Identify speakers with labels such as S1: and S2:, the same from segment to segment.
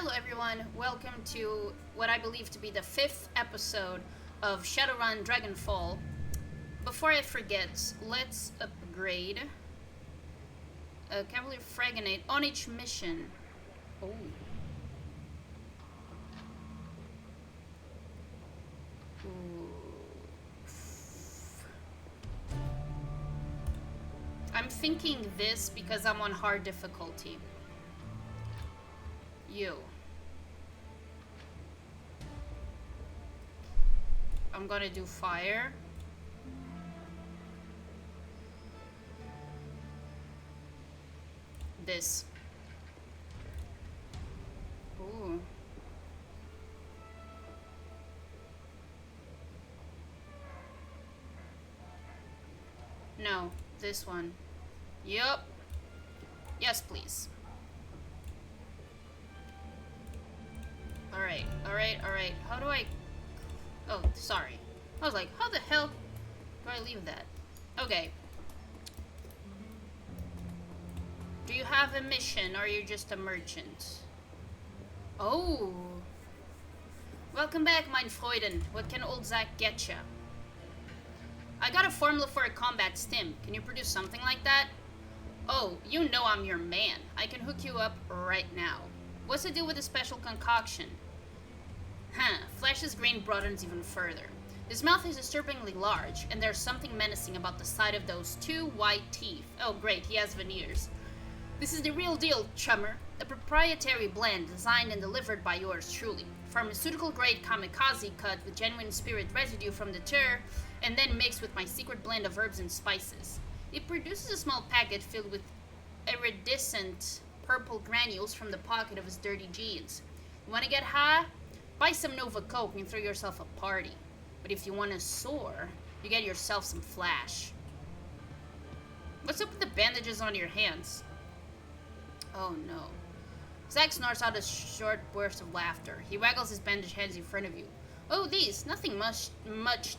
S1: Hello everyone, welcome to what I believe to be the 5th episode of Shadowrun Dragonfall. Before I forget, let's upgrade a Cavalier Fragonite on each mission. Oh. I'm thinking this because I'm on hard difficulty. I'm gonna do fire. This. Ooh. No, this one. Yup. Yes, please. Alright. How do I... Oh, sorry. I was like, how the hell do I leave that? Okay. Do you have a mission, or are you just a merchant? Oh. Welcome back, mein Freuden. What can old Zach get ya? I got a formula for a combat stim. Can you produce something like that? Oh, you know I'm your man. I can hook you up right now. What's the deal with the special concoction? Flash's grin broadens even further. His mouth is disturbingly large, and there's something menacing about the sight of those two white teeth. Oh great, he has veneers. This is the real deal, chummer. A proprietary blend designed and delivered by yours truly. Pharmaceutical-grade kamikaze cut with genuine spirit residue from the tur, and then mixed with my secret blend of herbs and spices. It produces a small packet filled with iridescent purple granules from the pocket of his dirty jeans. You wanna get high? Buy some Nova Coke and throw yourself a party. But if you want to soar, you get yourself some Flash. What's up with the bandages on your hands? Oh no. Zack snorts out a short burst of laughter. He waggles his bandaged hands in front of you. Oh, these. Nothing much,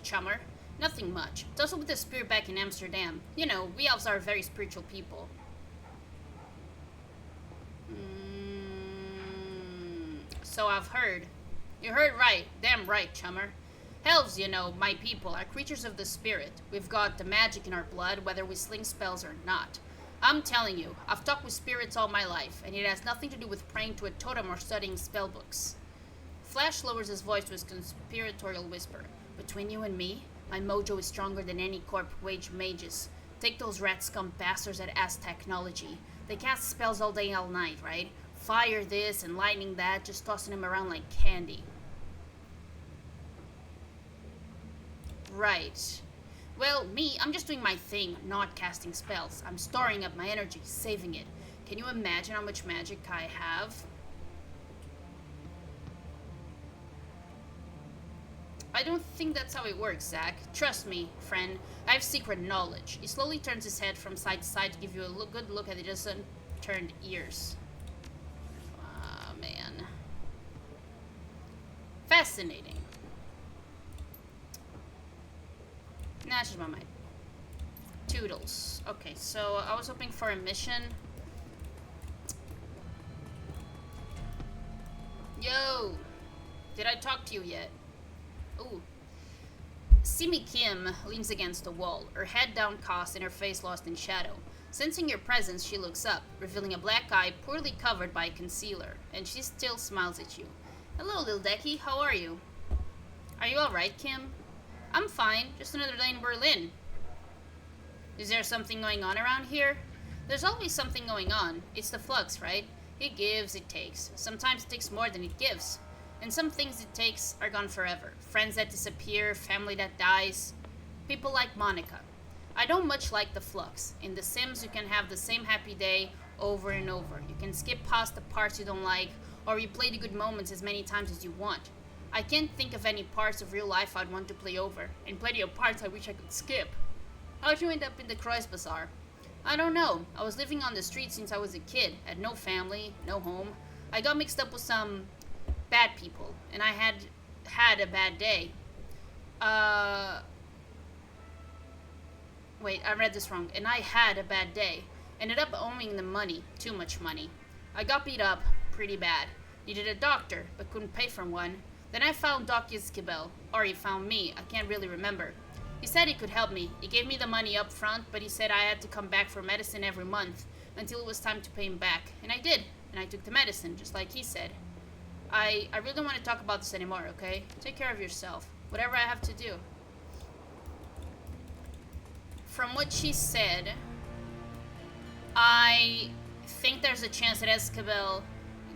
S1: chummer. Nothing much. Tussled with the spirit back in Amsterdam. You know, we elves are very spiritual people. So I've heard. You heard right. Damn right, chummer. Elves, you know, my people, are creatures of the spirit. We've got the magic in our blood, whether we sling spells or not. I'm telling you, I've talked with spirits all my life, and it has nothing to do with praying to a totem or studying spellbooks. Flash lowers his voice to his conspiratorial whisper. Between you and me, my mojo is stronger than any corp wage mages. Take those rat scum bastards at Aztechnology. They cast spells all day all night, right? Fire this and lightning that, just tossing them around like candy. Right. Well, me, I'm just doing my thing, not casting spells. I'm storing up my energy, saving it. Can you imagine how much magic I have? I don't think that's how it works, Zach. Trust me, friend. I have secret knowledge. He slowly turns his head from side to side to give you a good look at his unturned ears. Ah, man. Fascinating. Nah, she's my mind. Toodles. Okay, so I was hoping for a mission. Yo! Did I talk to you yet? Ooh. Simi Kim leans against the wall, her head downcast and her face lost in shadow. Sensing your presence, she looks up, revealing a black eye poorly covered by concealer, and she still smiles at you. Hello, Lil Decky, how are you? Are you alright, Kim? I'm fine, just another day in Berlin. Is there something going on around here? There's always something going on. It's the flux, right? It gives, it takes. Sometimes it takes more than it gives. And some things it takes are gone forever. Friends that disappear, family that dies. People like Monica. I don't much like the flux. In The Sims, you can have the same happy day over and over. You can skip past the parts you don't like, or replay the good moments as many times as you want. I can't think of any parts of real life I'd want to play over, and plenty of parts I wish I could skip. How'd you end up in the Kreuz Bazaar? I don't know. I was living on the street since I was a kid, had no family, no home. I got mixed up with some bad people, and I had a bad day. Wait, I read this wrong. And I had a bad day. Ended up owing them money. Too much money. I got beat up pretty bad. Needed a doctor, but couldn't pay for one. Then I found Doc Iskibel, or he found me, I can't really remember. He said he could help me. He gave me the money up front, but he said I had to come back for medicine every month until it was time to pay him back. And I did, and I took the medicine, just like he said. I really don't want to talk about this anymore, okay? Take care of yourself. Whatever I have to do. From what she said, I think there's a chance that Escabel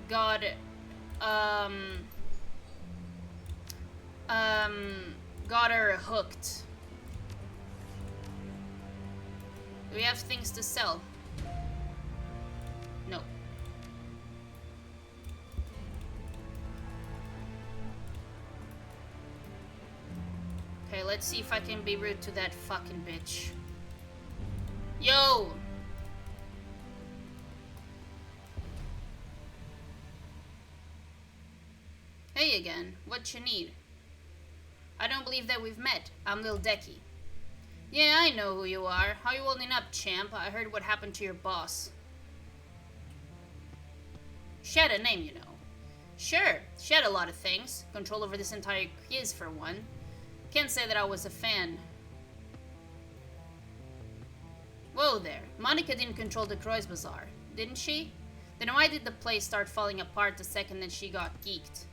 S1: got got her hooked. Do we have things to sell? No. Okay, let's see if I can be rude to that fucking bitch. Yo! Hey again, what you need? I don't believe that we've met. I'm Lil Decky. Yeah, I know who you are. How you holding up, champ? I heard what happened to your boss. She had a name, you know. Sure, she had a lot of things. Control over this entire quiz, for one. Can't say that I was a fan. Whoa there. Monica didn't control the Croix Bazaar, didn't she? Then why did the place start falling apart the second that she got geeked?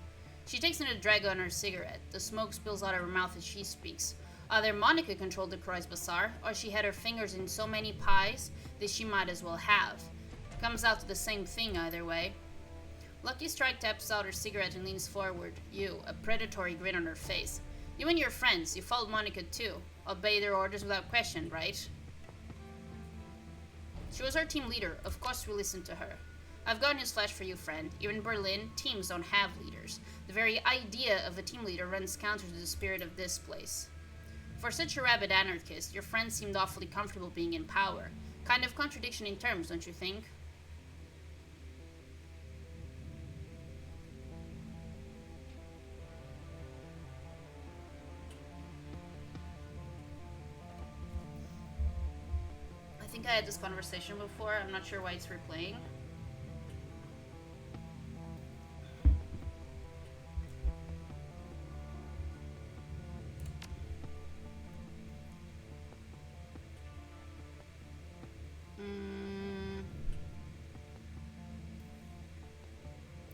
S1: She takes another drag on her cigarette. The smoke spills out of her mouth as she speaks. Either Monica controlled the Croix Bazaar, or she had her fingers in so many pies that she might as well have. Comes out to the same thing either way. Lucky Strike taps out her cigarette and leans forward. You, a predatory grin on her face. You and your friends, you followed Monica too. Obey their orders without question, right? She was our team leader. Of course we listened to her. I've got news flash for you, friend. Even in Berlin, teams don't have leaders. The very idea of a team leader runs counter to the spirit of this place. For such a rabid anarchist, your friend seemed awfully comfortable being in power. Kind of contradiction in terms, don't you think? I think I had this conversation before. I'm not sure why it's replaying.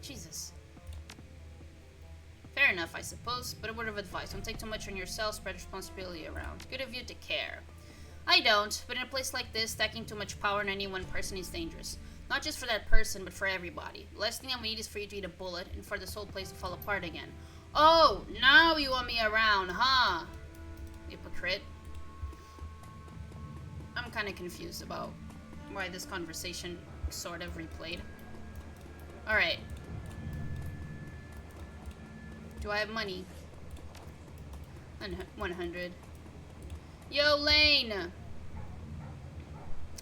S1: Jesus. Fair enough, I suppose, but a word of advice. Don't take too much on yourself, spread responsibility around. Good of you to care. I don't, but in a place like this, stacking too much power on any one person is dangerous. Not just for that person, but for everybody. The last thing I need is for you to eat a bullet, and for this whole place to fall apart again. Oh, now you want me around, huh? Hypocrite. I'm kind of confused about why this conversation sort of replayed. Alright. Do I have money? 100. Yo, Lane!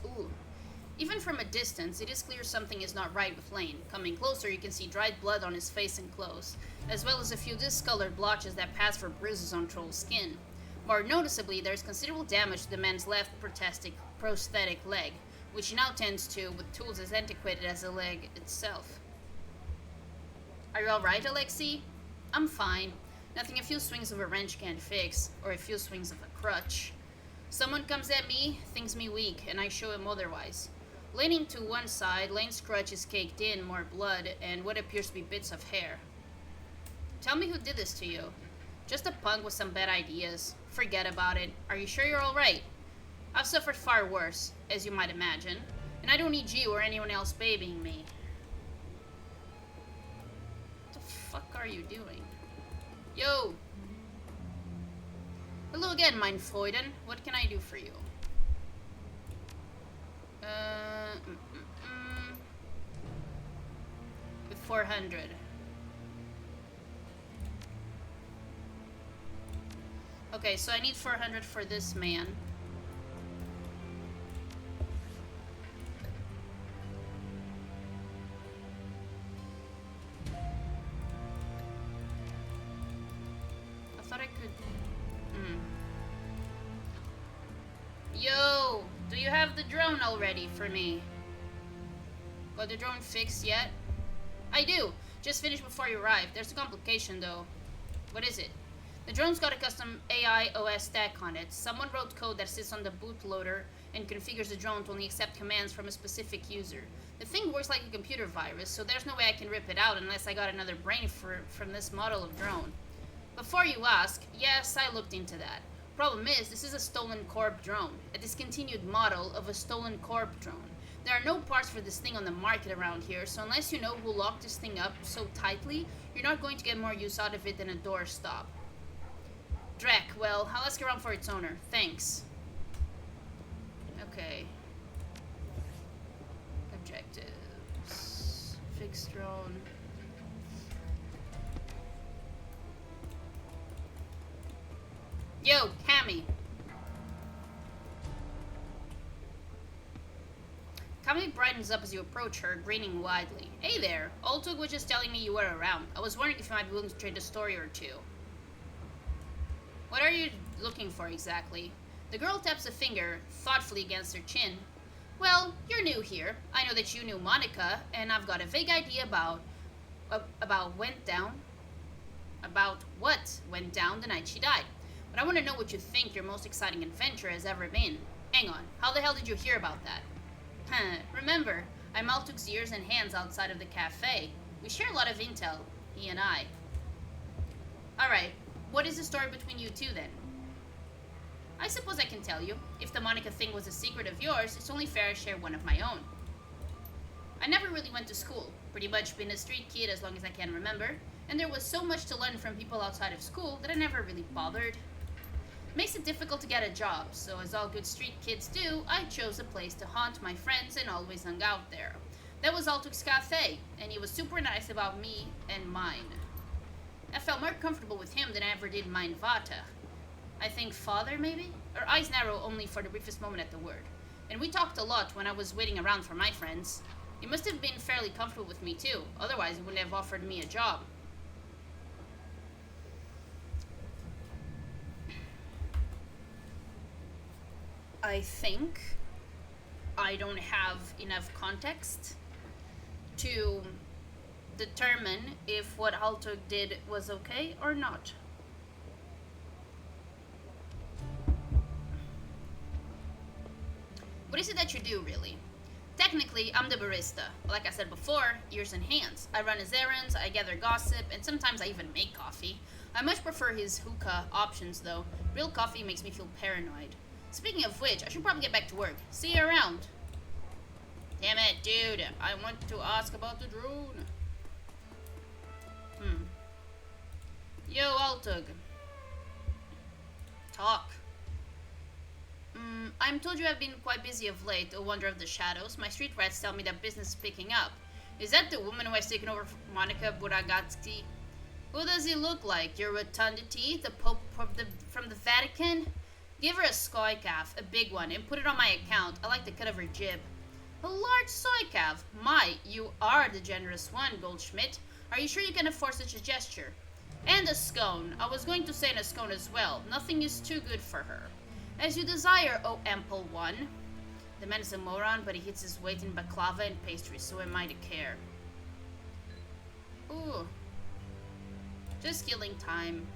S1: Ooh. Even from a distance, it is clear something is not right with Lane. Coming closer, you can see dried blood on his face and clothes, as well as a few discolored blotches that pass for bruises on Troll's skin. More noticeably, there is considerable damage to the man's left prosthetic leg, which he now tends to with tools as antiquated as the leg itself. Are you alright, Alexei? I'm fine. Nothing a few swings of a wrench can't fix, or a few swings of a crutch. Someone comes at me, thinks me weak, and I show him otherwise. Leaning to one side, Lane's crutch is caked in, more blood, and what appears to be bits of hair. Tell me who did this to you. Just a punk with some bad ideas. Forget about it. Are you sure you're alright? I've suffered far worse, as you might imagine, and I don't need you or anyone else babying me. What the fuck are you doing? Yo! Hello again, mein Freuden. What can I do for you? With 400. Okay, so I need 400 for this man. I thought I could... Yo! Do you have the drone already for me? Got the drone fixed yet? I do! Just finished before you arrived. There's a complication, though. What is it? The drone's got a custom AI OS stack on it. Someone wrote code that sits on the bootloader and configures the drone to only accept commands from a specific user. The thing works like a computer virus, so there's no way I can rip it out unless I got another brain from this model of drone. Before you ask, yes, I looked into that. Problem is, this is a stolen corp drone, a discontinued model of a stolen corp drone. There are no parts for this thing on the market around here, so unless you know who locked this thing up so tightly, you're not going to get more use out of it than a doorstop. Drek, well, I'll ask around for its owner. Thanks. Okay. Objectives. Fixed drone. Yo, Cammy. Cammy brightens up as you approach her, grinning widely. Hey there. Oltug was just telling me you were around. I was wondering if you might be willing to trade a story or two. What are you looking for exactly? The girl taps a finger thoughtfully against her chin. Well, you're new here. I know that you knew Monica, and I've got a vague idea about what went down the night she died. But I want to know what you think your most exciting adventure has ever been. Hang on, how the hell did you hear about that? Remember, I'm Altug's ears and hands outside of the cafe. We share a lot of intel, he and I. Alright, what is the story between you two then? I suppose I can tell you. If the Monica thing was a secret of yours, it's only fair I share one of my own. I never really went to school. Pretty much been a street kid as long as I can remember. And there was so much to learn from people outside of school that I never really bothered. Makes it difficult to get a job, so as all good street kids do, I chose a place to haunt my friends and always hung out there. That was Altug's cafe, and he was super nice about me and mine. I felt more comfortable with him than I ever did mine Vata. I think father, maybe? Her eyes narrow only for the briefest moment at the word. And we talked a lot when I was waiting around for my friends. He must have been fairly comfortable with me too, otherwise he wouldn't have offered me a job. I think I don't have enough context to determine if what Altug did was okay or not. What is it that you do, really? Technically, I'm the barista. Like I said before, ears and hands. I run his errands, I gather gossip, and sometimes I even make coffee. I much prefer his hookah options, though. Real coffee makes me feel paranoid. Speaking of which, I should probably get back to work. See you around. Damn it, dude. I want to ask about the drone. Yo, Altug. Talk. I'm told you have been quite busy of late, a wonder of the shadows. My street rats tell me that business is picking up. Is that the woman who has taken over Monica Buragatsky? Who does he look like? Your rotundity? The Pope from the Vatican? Give her a soy calf, a big one, and put it on my account. I like the cut of her jib. A large soy calf? My, you are the generous one, Goldschmidt. Are you sure you can afford such a gesture? And a scone. I was going to say a scone as well. Nothing is too good for her. As you desire, O ample one. The man is a moron, but he hits his weight in baklava and pastry, so am I to care. Ooh. Just killing time.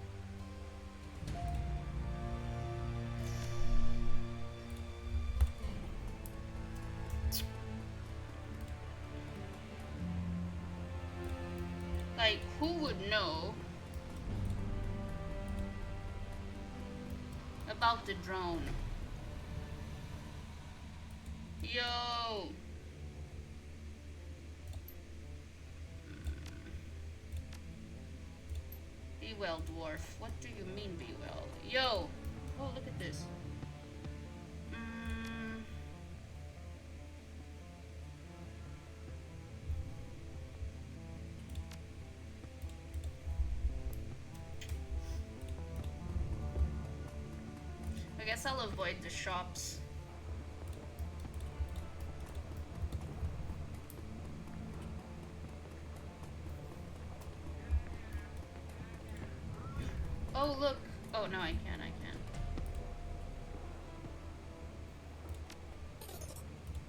S1: Like, who would know about the drone? Yo! Be well, dwarf. What do you mean, be well? Yo! Oh, look at this. I guess I'll avoid the shops. Oh, look. Oh, no, I can.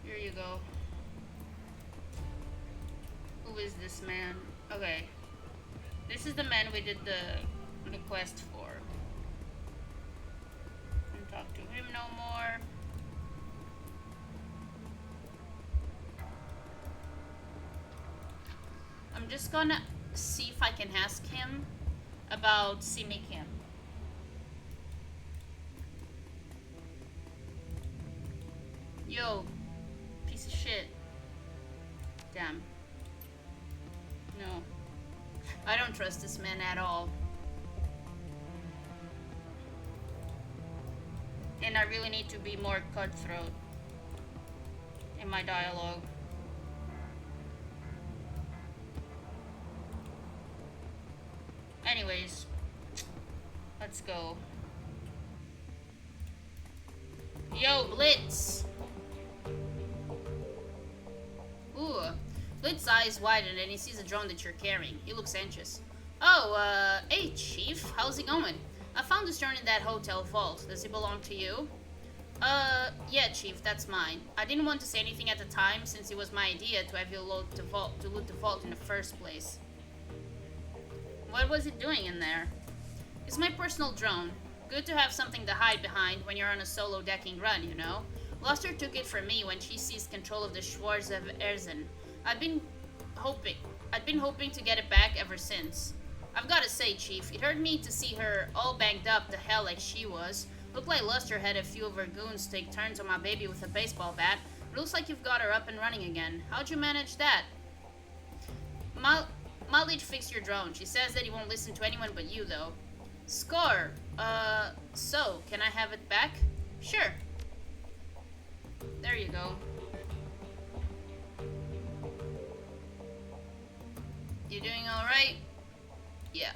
S1: Here you go. Who is this man? Okay. This is the man we did the quest for. Can't talk to him no more. I'm just gonna see if I can ask him about Simi Kim. Yo, piece of shit. Damn. No. I don't trust this man at all. And I really need to be more cutthroat in my dialogue. Anyways, let's go. Yo, Blitz! Ooh. Blitz's eyes widen and he sees a drone that you're carrying. He looks anxious. Oh, hey, Chief. How's it going? I found this drone in that hotel vault. Does it belong to you? Yeah, Chief, that's mine. I didn't want to say anything at the time since it was my idea to have you loot the vault in the first place. What was it doing in there? It's my personal drone. Good to have something to hide behind when you're on a solo decking run, you know? Luster took it from me when she seized control of the Schwarz of Erzen. I'd been hoping to get it back ever since. I've gotta say, Chief, it hurt me to see her all banged up to hell like she was. Looked like Luster had a few of her goons take turns on my baby with a baseball bat. It looks like you've got her up and running again. How'd you manage that? Malage fixed your drone. She says that he won't listen to anyone but you, though. Score! So, can I have it back? Sure. There you go. You doing alright? Yeah.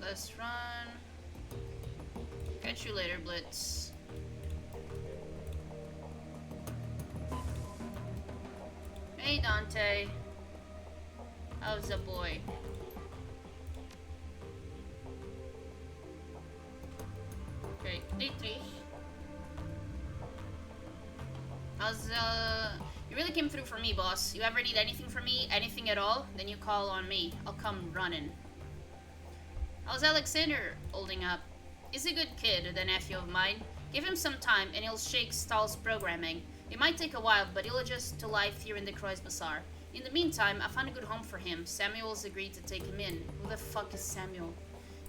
S1: Let's run. Catch you later, Blitz. Hey, Dante. How's the boy? Okay, Dietrich. You really came through for me, boss. You ever need anything from me, anything at all, then you call on me. I'll come running. How's Alexander holding up? He's a good kid, the nephew of mine. Give him some time and he'll shake Stahl's programming. It might take a while, but he'll adjust to life here in the Croix Bazaar. In the meantime, I found a good home for him. Samuel's agreed to take him in. Who the fuck is Samuel?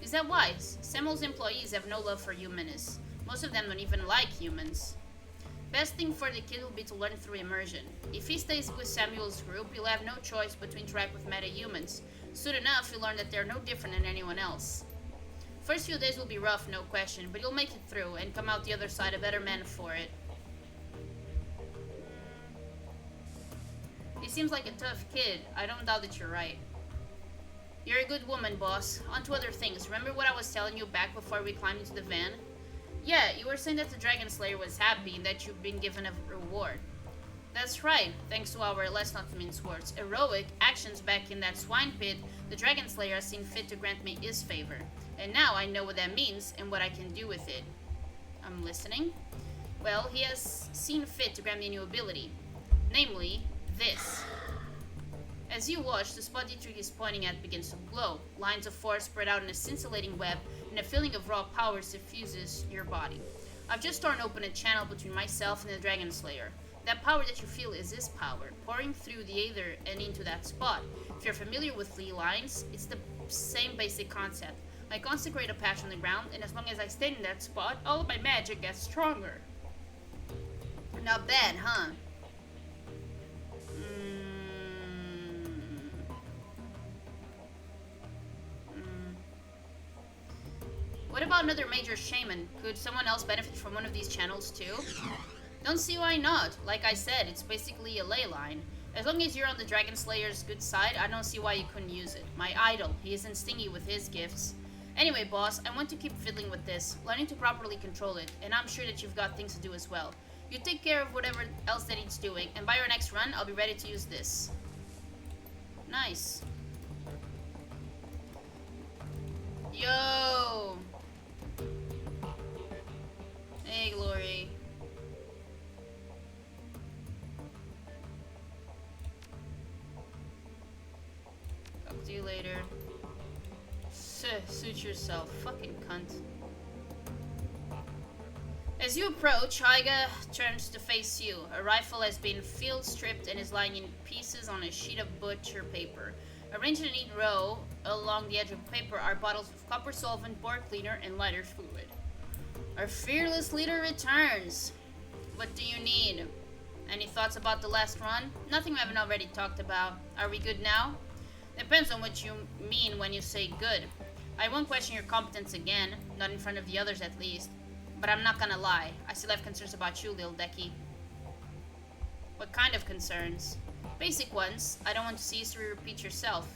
S1: Is that wise? Samuel's employees have no love for humanists. Most of them don't even like humans. Best thing for the kid will be to learn through immersion. If he stays with Samuel's group, he'll have no choice but to interact with meta-humans. Soon enough, he'll learn that they're no different than anyone else. First few days will be rough, no question, but he'll make it through and come out the other side a better man for it. He seems like a tough kid. I don't doubt that you're right. You're a good woman, boss. On to other things. Remember what I was telling you back before we climbed into the van? Yeah, you were saying that the Dragon Slayer was happy and that you've been given a reward. That's right. Thanks to our, let's not mince words, heroic actions back in that swine pit, the Dragon Slayer has seen fit to grant me his favor. And now I know what that means and what I can do with it. I'm listening. Well, he has seen fit to grant me a new ability. Namely, this. As you watch, the spot Dietrich is pointing at begins to glow. Lines of force spread out in a scintillating web, and a feeling of raw power suffuses your body. I've just torn open a channel between myself and the Dragon Slayer. That power that you feel is his power, pouring through the aether and into that spot. If you're familiar with Lee lines, it's the same basic concept. I consecrate a patch on the ground, and as long as I stay in that spot, all of my magic gets stronger. Not bad, huh? What about another major shaman? Could someone else benefit from one of these channels too? Don't see why not. Like I said, it's basically a ley line. As long as you're on the Dragon Slayer's good side, I don't see why you couldn't use it. My idol, he isn't stingy with his gifts. Anyway, boss, I want to keep fiddling with this, learning to properly control it, and I'm sure that you've got things to do as well. You take care of whatever else that it's doing, and by your next run, I'll be ready to use this. Nice. Yo! future self. Fucking cunt. As you approach, Hyga turns to face you. A rifle has been field stripped and is lying in pieces on a sheet of butcher paper. Arranged in a neat row along the edge of the paper are bottles of copper solvent, bore cleaner, and lighter fluid. Our fearless leader returns. What do you need? Any thoughts about the last run? Nothing we haven't already talked about. Are we good now? Depends on what you mean when you say good. I won't question your competence again, not in front of the others at least. But I'm not gonna lie, I still have concerns about you, Lil Decky. What kind of concerns? Basic ones. I don't want to see history repeat yourself.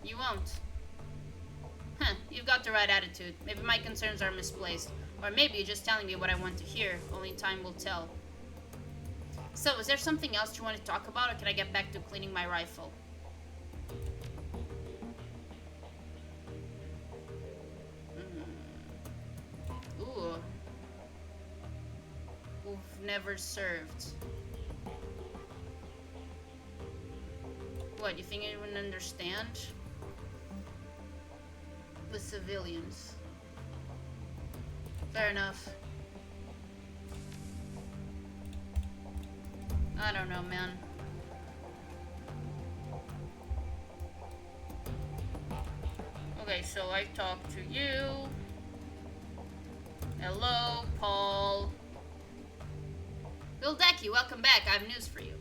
S1: You won't. Huh, you've got the right attitude. Maybe my concerns are misplaced. Or maybe you're just telling me what I want to hear. Only time will tell. So, is there something else you want to talk about, or can I get back to cleaning my rifle? Ooh. Who've never served. What, you think anyone would understand? The civilians. Fair enough. I don't know, man. Okay, so I talked to you. Hello, Paul. Lil Decky, welcome back. I have news for you.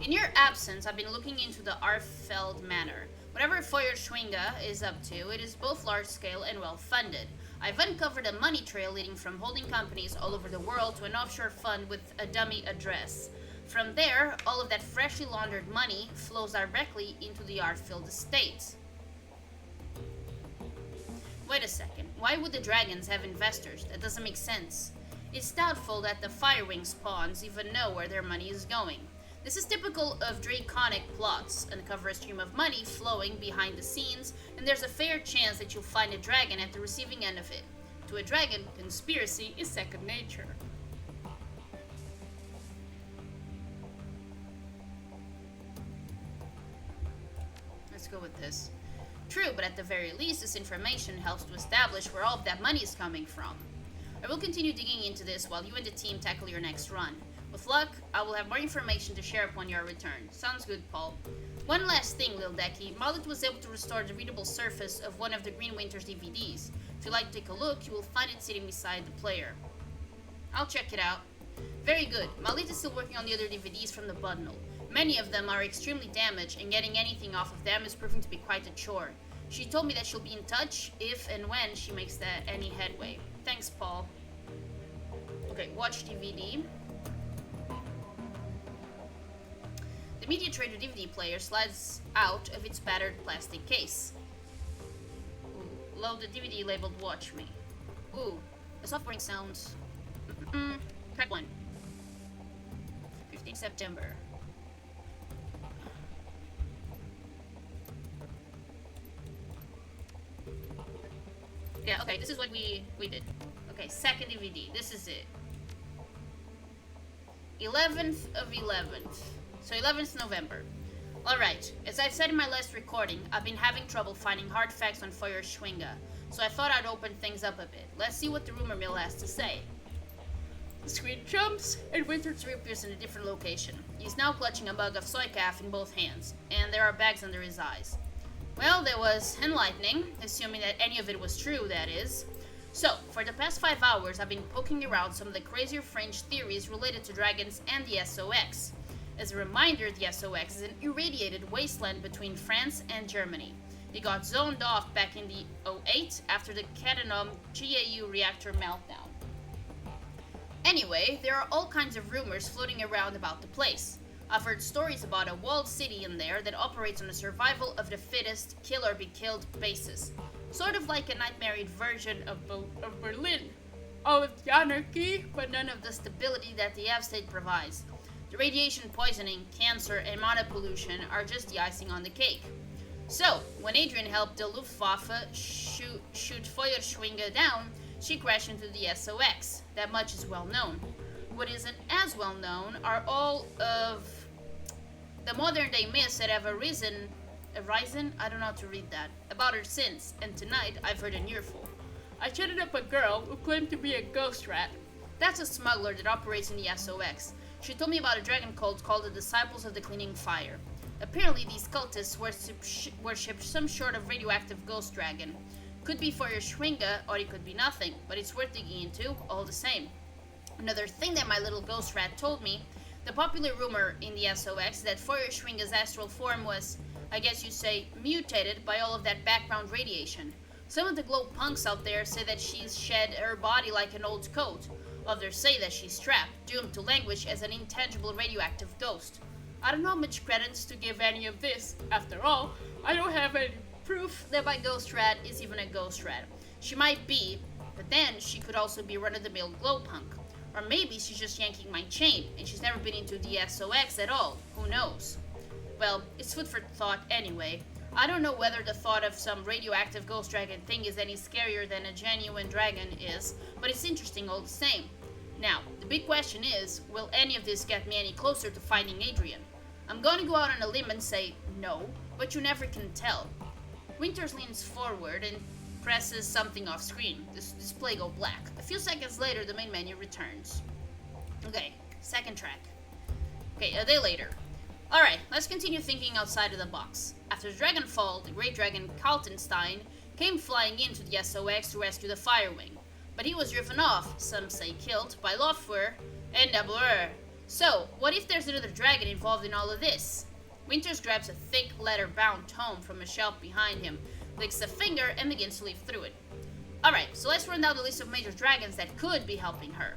S1: In your absence, I've been looking into the Arfeld Manor. Whatever Feuerschwinge is up to, it is both large-scale and well-funded. I've uncovered a money trail leading from holding companies all over the world to an offshore fund with a dummy address. From there, all of that freshly laundered money flows directly into the Arfeld estate. Wait a second, why would the dragons have investors? That doesn't make sense. It's doubtful that the Firewings pawns even know where their money is going. This is typical of draconic plots. Uncover a stream of money flowing behind the scenes, and there's a fair chance that you'll find a dragon at the receiving end of it. To a dragon, conspiracy is second nature. Let's go with this. True, but at the very least, this information helps to establish where all of that money is coming from. I will continue digging into this while you and the team tackle your next run. With luck, I will have more information to share upon your return. Sounds good, Paul. One last thing, Lil Decky. Marlet was able to restore the readable surface of one of the Green Winters DVDs. If you'd like to take a look, you will find it sitting beside the player. I'll check it out. Very good. Marlet is still working on the other DVDs from the bundle. Many of them are extremely damaged, and getting anything off of them is proving to be quite a chore. She told me that she'll be in touch if and when she makes any headway. Thanks, Paul. Okay, watch DVD. The Media Trader DVD player slides out of its battered plastic case. Ooh, load the DVD labeled Watch Me. Ooh, the software sounds... Track 1. 15 September. Yeah, okay, this is what we did. Okay, second DVD, this is it. 11th of 11th. So 11th November. Alright, as I said in my last recording, I've been having trouble finding hard facts on Feuerschwinge, so I thought I'd open things up a bit. Let's see what the rumor mill has to say. The screen jumps, and Winters reappears in a different location. He's now clutching a mug of soy calf in both hands, and there are bags under his eyes. Well, there was enlightening, assuming that any of it was true, that is. So, for the past 5 hours, I've been poking around some of the crazier fringe theories related to dragons and the SOX. As a reminder, the SOX is an irradiated wasteland between France and Germany. They got zoned off back in the 08 after the Cata GAU reactor meltdown. Anyway, there are all kinds of rumors floating around about the place. I've heard stories about a walled city in there that operates on a survival of the fittest, kill or be killed basis. Sort of like a nightmare version of Berlin. All of the anarchy, but none of the stability that the F-state provides. The radiation poisoning, cancer, and mana pollution are just the icing on the cake. So, when Adrian helped the Luftwaffe shoot Feuerschwinge down, she crashed into the SOX. That much is well known. What isn't as well known are all of the modern day myths that have arisen, I don't know how to read that, about her since, and tonight I've heard an earful. I chatted up a girl who claimed to be a ghost rat. That's a smuggler that operates in the SOX. She told me about a dragon cult called the Disciples of the Cleaning Fire. Apparently these cultists worship some sort of radioactive ghost dragon. Could be Feuerschwinge, or it could be nothing, but it's worth digging into, all the same. Another thing that my little ghost rat told me, the popular rumor in the SOX that Feuerschwinge's astral form was, I guess you say, mutated by all of that background radiation. Some of the glow punks out there say that she's shed her body like an old coat. Others say that she's trapped, doomed to languish as an intangible radioactive ghost. I don't know much credence to give any of this. After all, I don't have any proof that my ghost rat is even a ghost rat. She might be, but then she could also be run-of-the-mill glow punk. Or maybe she's just yanking my chain, and she's never been into the SOX at all. Who knows? Well, it's food for thought anyway. I don't know whether the thought of some radioactive ghost dragon thing is any scarier than a genuine dragon is, but it's interesting all the same. Now, the big question is, will any of this get me any closer to finding Adrian? I'm going to go out on a limb and say no, but you never can tell. Winters leans forward and presses something off screen. The display goes black. A few seconds later, the main menu returns. Okay, second track. Okay, a day later. Alright, let's continue thinking outside of the box. After Dragonfall, the great dragon Kaltenstein came flying into the SOX to rescue the Firewing. But he was driven off, some say killed, by Lofwer and Dablur. So, what if there's another dragon involved in all of this? Winters grabs a thick leather-bound tome from a shelf behind him, licks a finger, and begins to leaf through it. Alright, so let's run down the list of major dragons that could be helping her.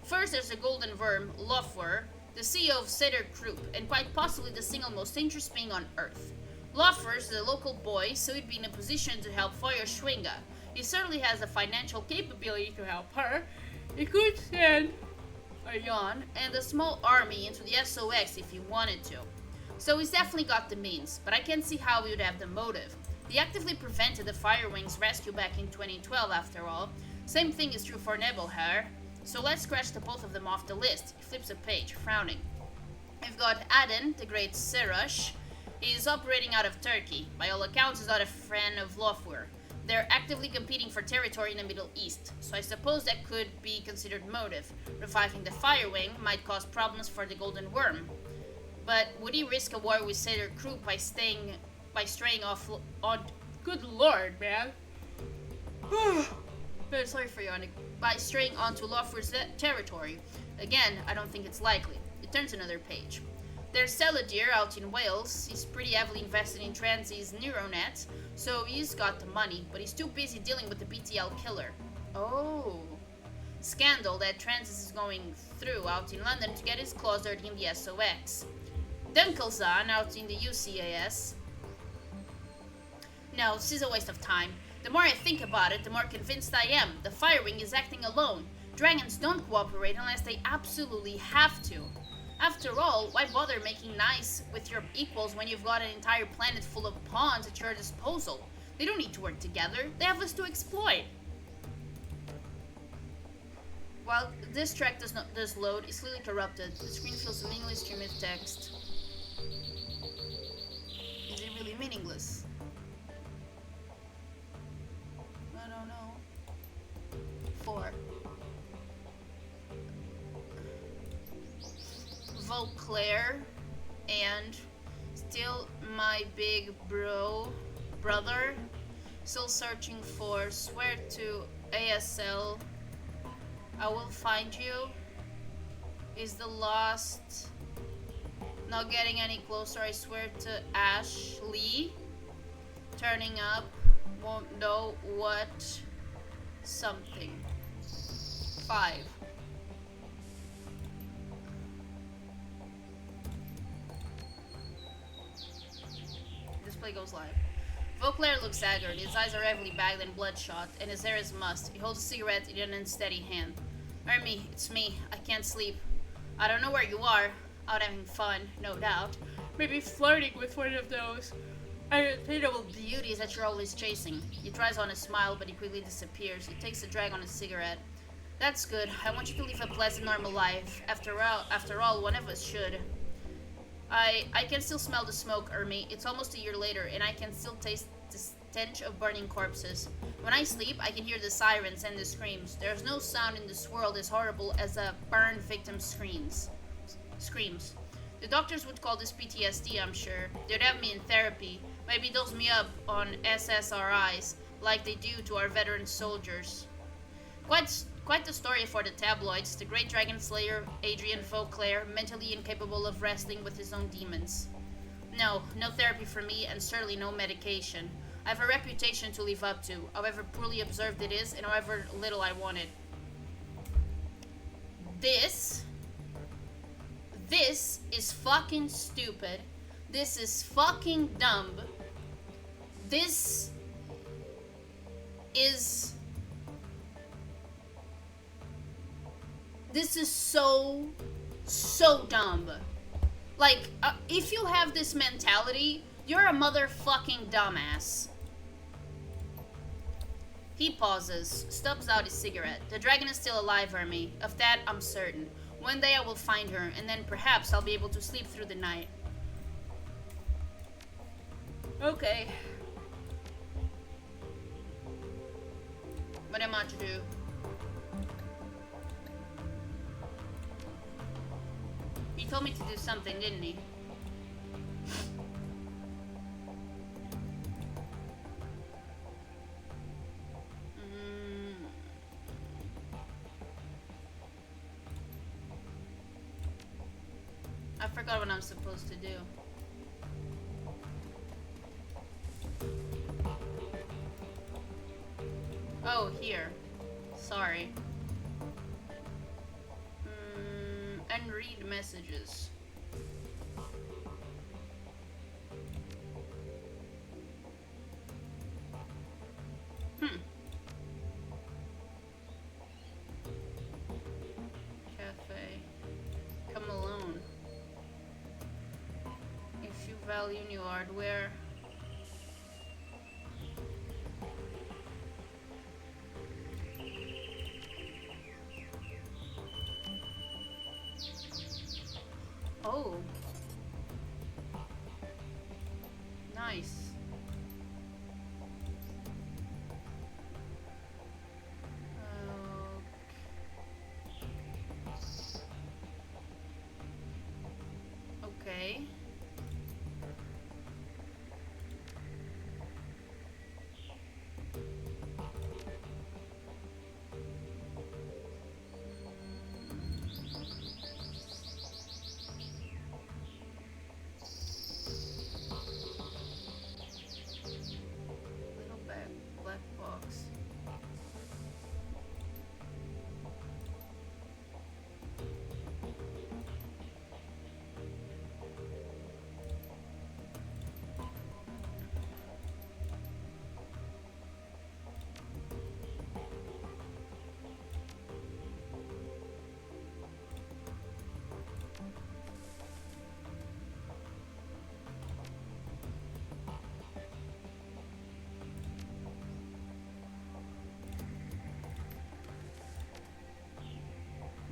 S1: First, there's the golden worm, Lofwer, the CEO of Cedar Group, and quite possibly the single most dangerous being on Earth. Lofwer's the local boy, so he'd be in a position to help Feuerschwinge. He certainly has the financial capability to help her. He could send a yawn and a small army into the SOX if he wanted to. So he's definitely got the means, but I can't see how he would have the motive. He actively prevented the Firewing's rescue back in 2012 after all. Same thing is true for Nebelhaar. So let's scratch the both of them off the list. He flips a page, frowning. We've got Aden, the great Serush. He's operating out of Turkey. By all accounts, he's not a friend of Lofwer. They're actively competing for territory in the Middle East, so I suppose that could be considered motive. Reviving the Firewing might cause problems for the Golden Worm. But would he risk a war with Cedar Crew by straying off on... Good lord, man. Very sorry for you, by straying onto Lofwer's territory. Again, I don't think it's likely. It turns another page. There's Saladir out in Wales. He's pretty heavily invested in Transy's Neuronet, so he's got the money, but he's too busy dealing with the BTL killer. Oh. Scandal that Transis is going through out in London to get his claws dirty in the SOX. Dunkelzahn out in the UCAS. No, this is a waste of time. The more I think about it, the more convinced I am. The Firewing is acting alone. Dragons don't cooperate unless they absolutely have to. After all, why bother making nice with your equals when you've got an entire planet full of pawns at your disposal? They don't need to work together. They have us to exploit. While this track does load, it's slightly corrupted. The screen feels meaningless stream of text. Is it really meaningless? I don't know. 4. Vauclair and still my big brother. Still searching for swear to ASL. I will find you. Is the lost. Not getting any closer, I swear to Ashley. Turning up. Won't know what. Something. 5. Display goes live. Vauclair looks haggard. His eyes are heavily bagged and bloodshot, and his hair is mussed. He holds a cigarette in an unsteady hand. Hermie, it's me. I can't sleep. I don't know where you are. Out having fun, no doubt. Maybe flirting with one of those Irrefutable beauties that you're always chasing. He tries on a smile, but he quickly disappears. He takes a drag on a cigarette. That's good. I want you to live a pleasant, normal life. After all, one of us should. I can still smell the smoke, Ermi. It's almost a year later, and I can still taste the stench of burning corpses. When I sleep, I can hear the sirens and the screams. There's no sound in this world as horrible as a burned victim's screams. The doctors would call this PTSD, I'm sure. They'd have me in therapy. Maybe dose me up on SSRIs, like they do to our veteran soldiers. Quite the story for the tabloids. The great dragon slayer, Adrian Vauclair, mentally incapable of wrestling with his own demons. No therapy for me, and certainly no medication. I have a reputation to live up to, however poorly observed it is, and however little I want it. This is fucking stupid. This is fucking dumb. This is so dumb. Like, if you have this mentality, you're a motherfucking dumbass. He pauses, stubs out his cigarette. The dragon is still alive, Ermi. Of that, I'm certain. One day I will find her, and then perhaps I'll be able to sleep through the night. Okay. What am I to do? He told me to do something, didn't he? I forgot what I'm supposed to do. Oh, here. Sorry. Unread messages. Cafe. Come alone. If you value new hardware. Oh. Nice. Okay. Black box.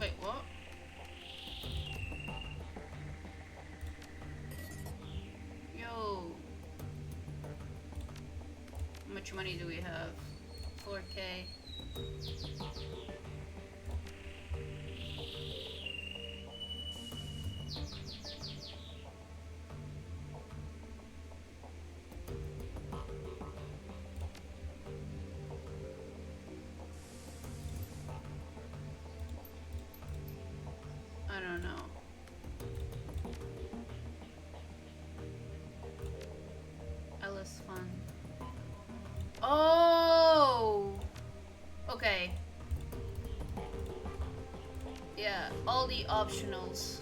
S1: Wait, what? Yo. How much money do we have? 4K. I don't know. Ellis Fun. Oh! Okay. Yeah, all the optionals.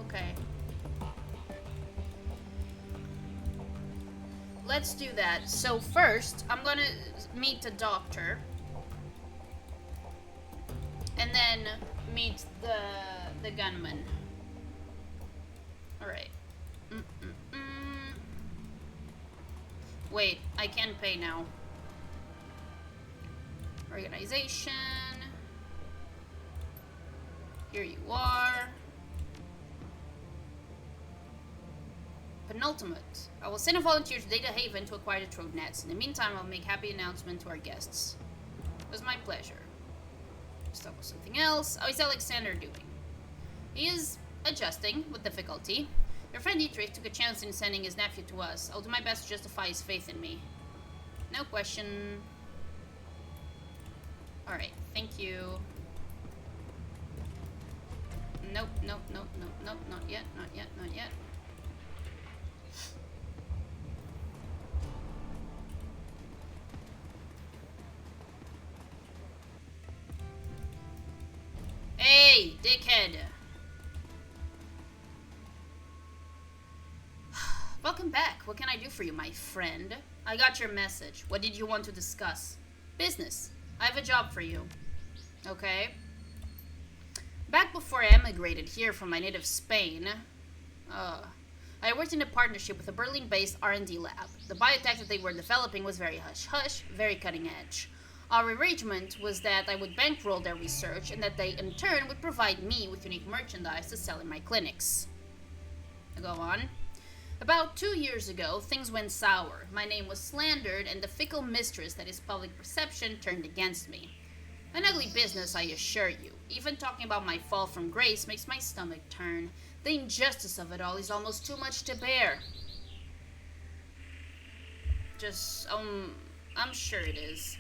S1: Okay. Let's do that. So first, I'm gonna meet the doctor. And then meet the gunman. Alright. Mm-mm-mm. Wait, I can pay now. Organization. Here you are. Penultimate. I will send a volunteer to Data Haven to acquire the trove nets. In the meantime, I'll make happy announcement to our guests. It was my pleasure. Stop with something else. How is Alexander doing? He is adjusting with difficulty. Your friend Dietrich took a chance in sending his nephew to us. I'll do my best to justify his faith in me. No question. Alright, thank you. Nope, nope, nope, nope, nope, not yet, not yet, not yet. Hey, dickhead! Welcome back. What can I do for you, my friend? I got your message. What did you want to discuss? Business. I have a job for you. Okay. Back before I emigrated here from my native Spain, I worked in a partnership with a Berlin-based R&D lab. The biotech that they were developing was very hush-hush, very cutting edge. Our arrangement was that I would bankroll their research and that they, in turn, would provide me with unique merchandise to sell in my clinics. Go on. About 2 years ago, things went sour. My name was slandered, and the fickle mistress that is public perception turned against me. An ugly business, I assure you. Even talking about my fall from grace makes my stomach turn. The injustice of it all is almost too much to bear. I'm sure it is.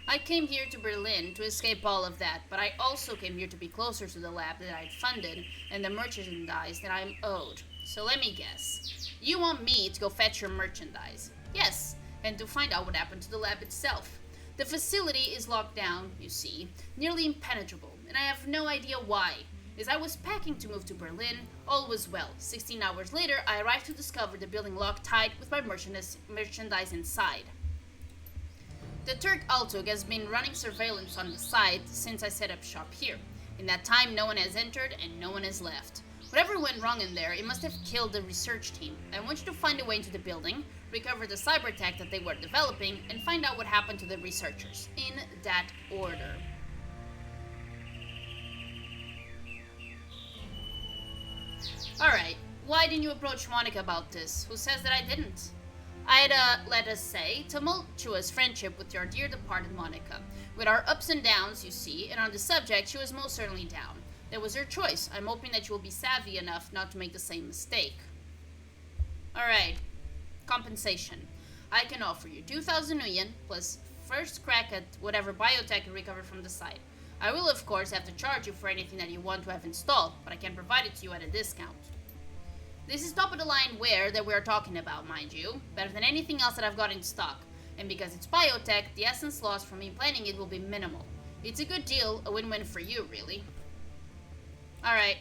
S1: I came here to Berlin to escape all of that, but I also came here to be closer to the lab that I'd funded and the merchandise that I'm owed. So let me guess. You want me to go fetch your merchandise? Yes, and to find out what happened to the lab itself. The facility is locked down, you see, nearly impenetrable, and I have no idea why. As I was packing to move to Berlin, all was well. 16 hours later, I arrived to discover the building locked tight with my merchandise inside. The Turk Altug has been running surveillance on the site since I set up shop here. In that time, no one has entered and no one has left. Whatever went wrong in there, it must have killed the research team. I want you to find a way into the building, recover the cyber tech that they were developing, and find out what happened to the researchers. In that order. Alright, why didn't you approach Monica about this? Who says that I didn't? I had a, let us say, tumultuous friendship with your dear departed Monica. With our ups and downs, you see, and on the subject, she was most certainly down. That was her choice. I'm hoping that you will be savvy enough not to make the same mistake. Alright. Compensation. I can offer you 2,000 nuyen plus first crack at whatever biotech you recover from the site. I will, of course, have to charge you for anything that you want to have installed, but I can provide it to you at a discount. This is top-of-the-line ware that we are talking about, mind you. Better than anything else that I've got in stock. And because it's biotech, the essence lost from me planning it will be minimal. It's a good deal, a win-win for you, really. Alright.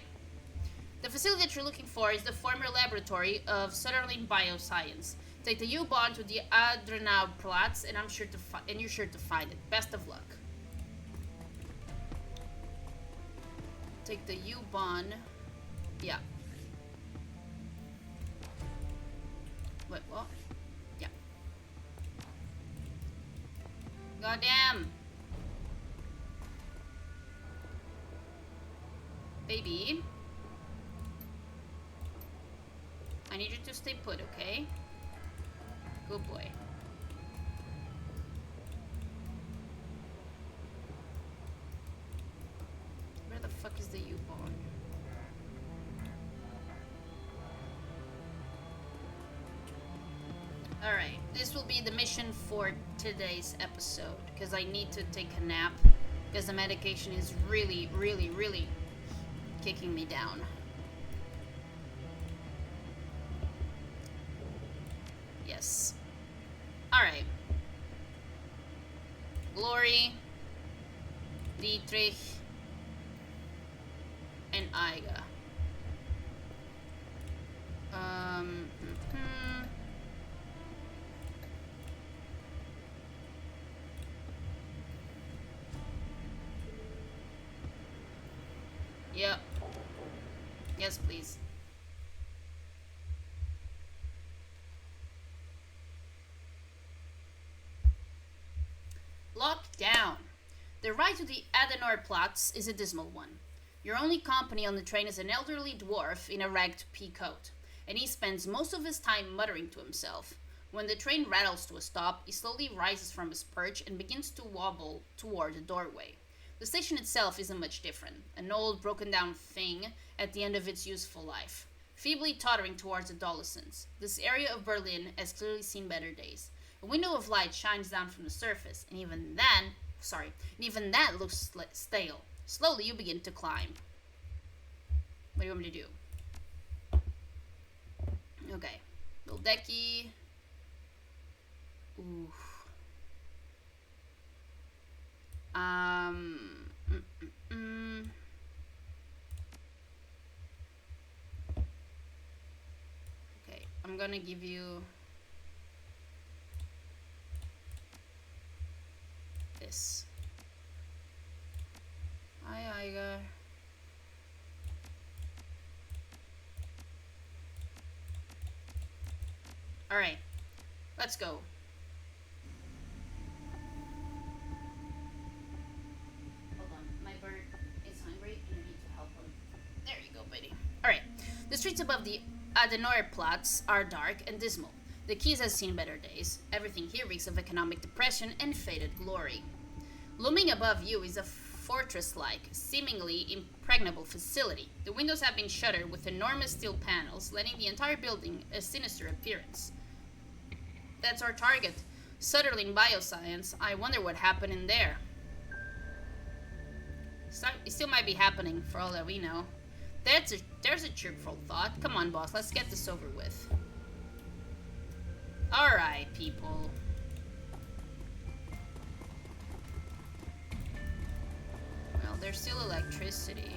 S1: The facility that you're looking for is the former laboratory of Shadowrun Bioscience. Take the U-Bahn to the Adrenauplatz, and you're sure to find it. Best of luck. Take the U-Bahn. Yeah. Wait, what? Yeah. Goddamn. Baby. I need you to stay put, okay? Good boy. Where the fuck is the U-Bahn? Alright, this will be the mission for today's episode, because I need to take a nap, because the medication is really, really, really kicking me down. Yes. Alright. Glory, Dietrich, and Iga. Yep. Yes, please. locked down. The ride to the Adenauer Platz is a dismal one. Your only company on the train is an elderly dwarf in a ragged pea coat, and he spends most of his time muttering to himself. When the train rattles to a stop, he slowly rises from his perch and begins to wobble toward the doorway. The station itself isn't much different, an old broken down thing at the end of its useful life, feebly tottering towards adolescence. This area of Berlin has clearly seen better days. A window of light shines down from the surface, and even that looks stale. Slowly you begin to climb. What do you want me to do? Okay. Bildeki. Ooh. Okay, I'm gonna give you this. Hi, Iger. Alright, let's go. Hold on, my bird is hungry and I need to help him. There you go, buddy. Alright, the streets above the Adenauer Platz are dark and dismal. The Keys has seen better days. Everything here reeks of economic depression and faded glory. Looming above you is a fortress-like, seemingly impregnable facility. The windows have been shuttered with enormous steel panels, lending the entire building a sinister appearance. That's our target, Sutherland Bioscience. I wonder what happened in there. It still might be happening, for all that we know. There's a cheerful thought. Come on, boss, let's get this over with. Alright, people. Well, there's still electricity.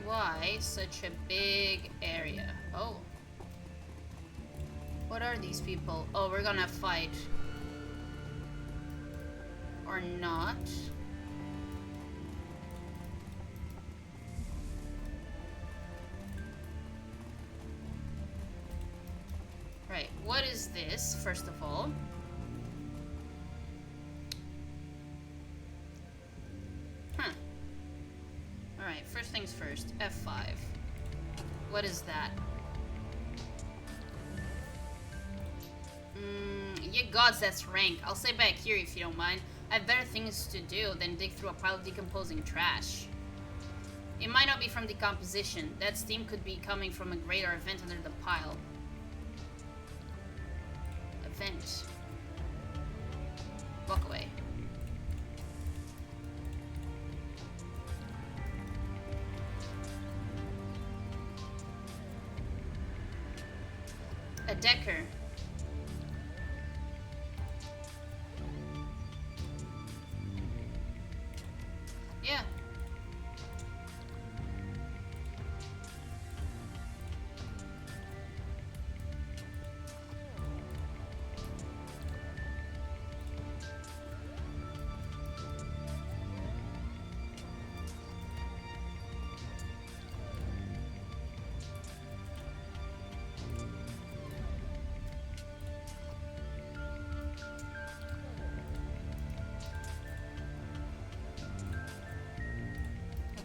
S1: Why such a big area? Oh. What are these people? Oh, we're gonna fight. Or not. Right, what is this, first of all? Huh. Alright, first things first. F5. What is that? Ye gods, that's rank. I'll stay back here if you don't mind. I have better things to do than dig through a pile of decomposing trash. It might not be from decomposition. That steam could be coming from a grate or a vent under the pile. A vent. Walk away. A decker. Yeah.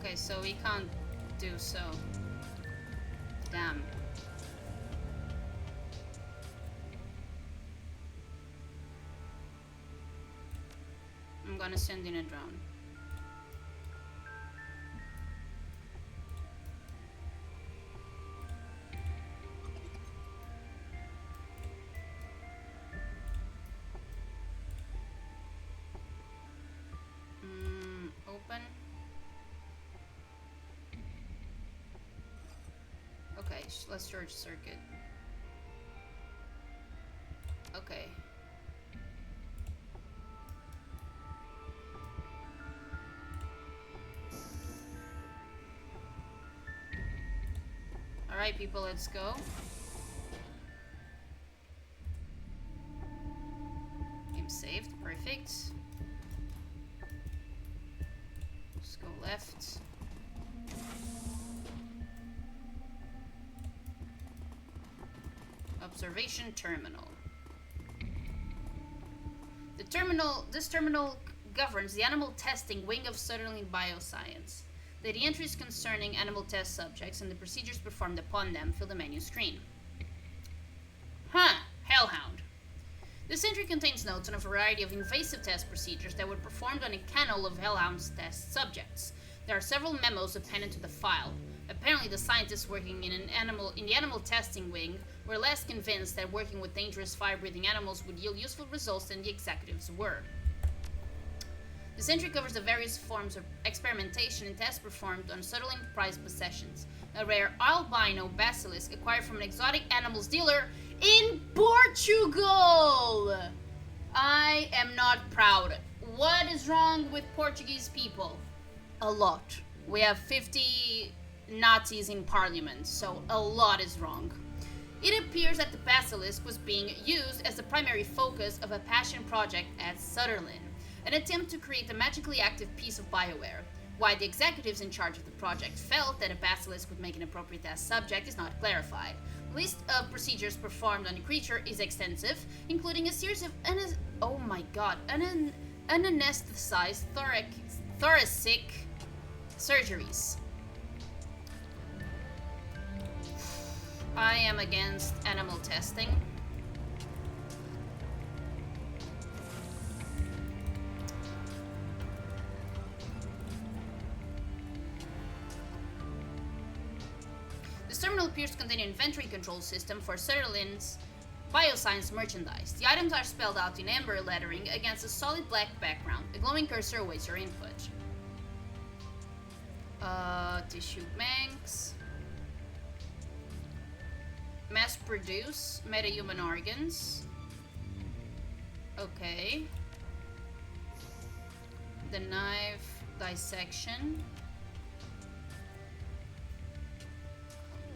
S1: Okay, so we can't do so. Damn. I'm gonna send in a drone. Open. Okay, let's search circuit. Okay. Alright, people, let's go. Game saved. Perfect. Let's go left. Observation terminal. This terminal governs the animal testing wing of Sutherland Bioscience. The entries concerning animal test subjects and the procedures performed upon them fill the menu screen. Hellhound. This entry contains notes on a variety of invasive test procedures that were performed on a kennel of Hellhound's test subjects. There are several memos appended to the file. Apparently, the scientists working in the animal testing wing were less convinced that working with dangerous fire-breathing animals would yield useful results than the executives were. This entry covers the various forms of experimentation and tests performed on Sutherland prized possessions. A rare albino basilisk acquired from an exotic animals dealer in Portugal! I am not proud. What is wrong with Portuguese people? A lot. We have 50 Nazis in parliament, so a lot is wrong. It appears that the basilisk was being used as the primary focus of a passion project at Sutherland, an attempt to create a magically active piece of Bioware. Why the executives in charge of the project felt that a basilisk would make an appropriate test subject is not clarified. The list of procedures performed on the creature is extensive, including a series of unanesthetized thoracic surgeries. I am against animal testing. This terminal appears to contain an inventory control system for Sutherland's bioscience merchandise. The items are spelled out in amber lettering against a solid black background. A glowing cursor awaits your input. Tissue banks. Mass produce metahuman organs. Okay. The knife dissection.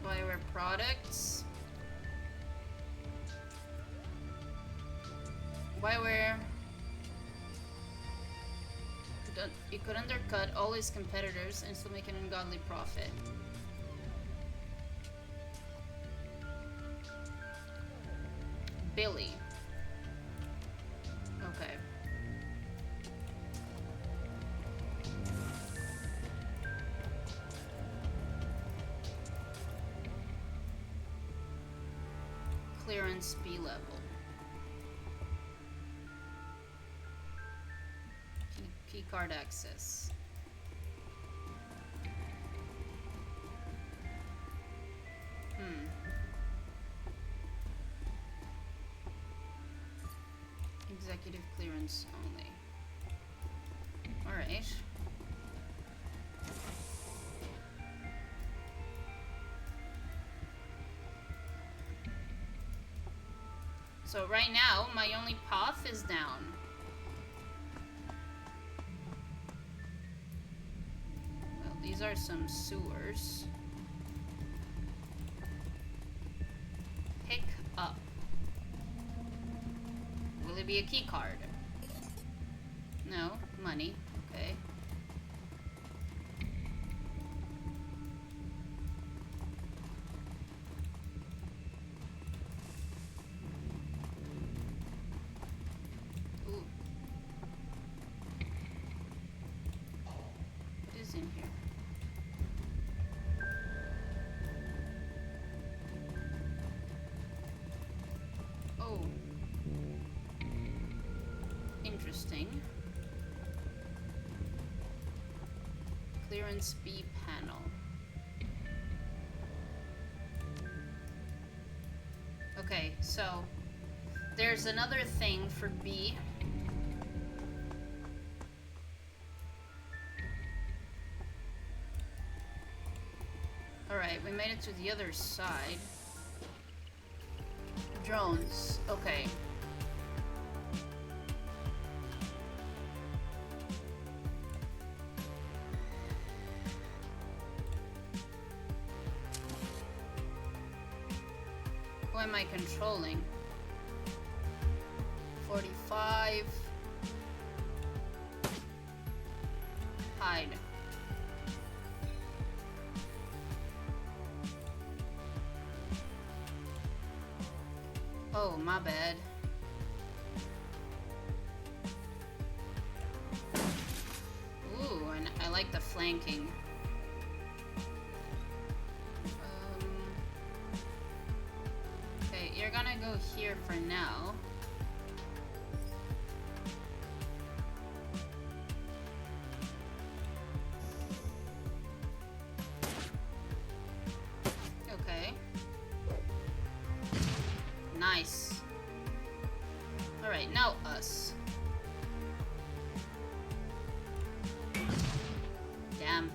S1: Bioware products. Bioware. It could undercut all its competitors and still make an ungodly profit. Billy. Okay. Clearance B level. Keycard access. Executive clearance only. Alright. So right now, my only path is down. Well, these are some sewers. Pick up. Will it be a key card? No. Money. Okay. Ooh. What is in here? Oh. Interesting. Clearance B panel. Okay, so there's another thing for B. Alright, we made it to the other side. Drones. Okay. Who am I controlling? 45. Hide. Oh, my bad. Ooh, and I like the flanking. Okay, you're gonna go here for now. Okay. Nice. Alright, now us. Damn.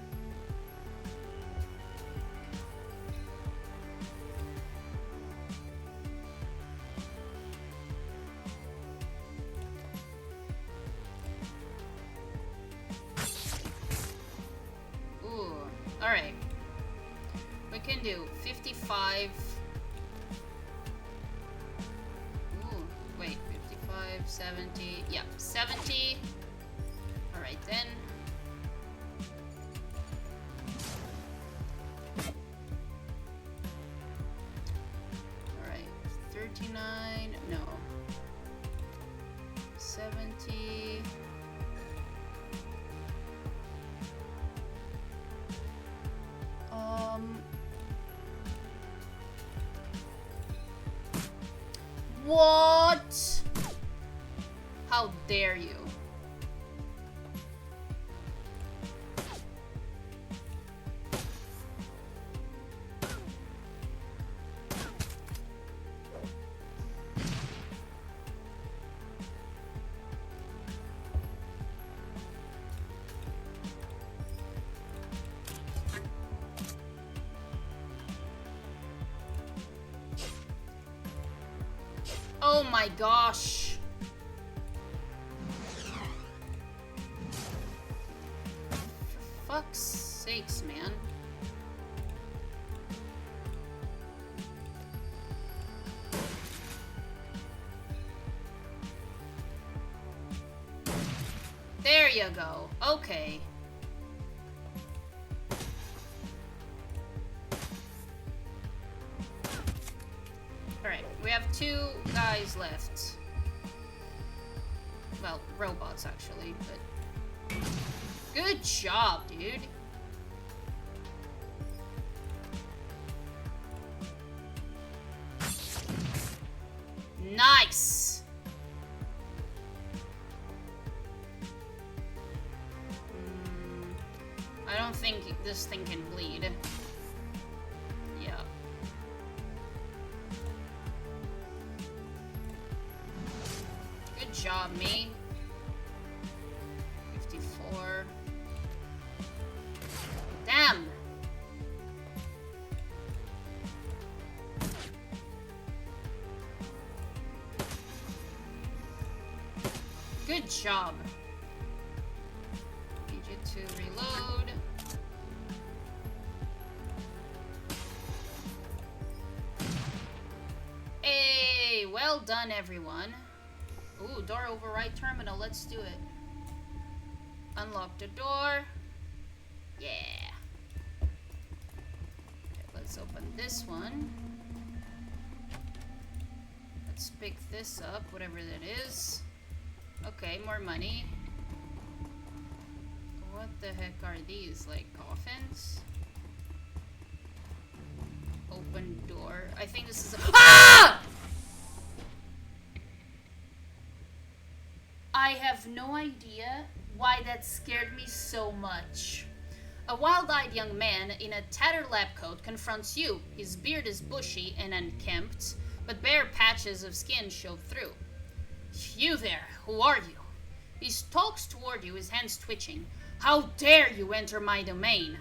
S1: Ooh, alright. We can do 55. Ooh, wait, 55, 70. Yeah, 70. Alright then. Alright, 39. No. 70. What? How dare you? Oh my gosh. For fuck's sakes, man. There you go. Okay. Alright, we have 2 guys left. Well, robots actually, but... Good job, dude! Nice! I don't think this thing can bleed. Yeah. Good job, me. 54. Damn! Good job. Need you to reload. Hey, well done, everyone. Ooh, door override terminal. Let's do it. Unlock the door. Yeah. Okay, let's open this one. Let's pick this up, whatever that is. Okay, more money. What the heck are these? Like coffins? Open door. I think this is a— Ah! I have no idea why that scared me so much. A wild-eyed young man in a tattered lab coat confronts you. His beard is bushy and unkempt, but bare patches of skin show through. You there, who are you? He stalks toward you, his hands twitching. How dare you enter my domain?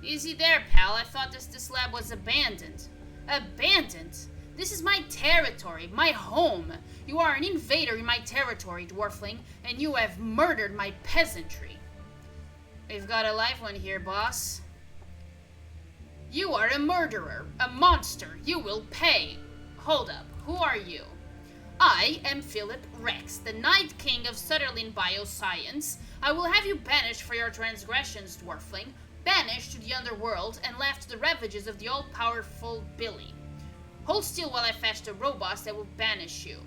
S1: Easy there, pal. I thought this lab was abandoned. Abandoned? This is my territory, my home. You are an invader in my territory, dwarfling, and you have murdered my peasantry. We've got a live one here, boss. You are a murderer, a monster. You will pay. Hold up, who are you? I am Philip Rex, the Night King of Sutherland Bioscience. I will have you banished for your transgressions, dwarfling. banished to the underworld and left to the ravages of the all-powerful Billy. Hold still while I fetch the robots that will banish you.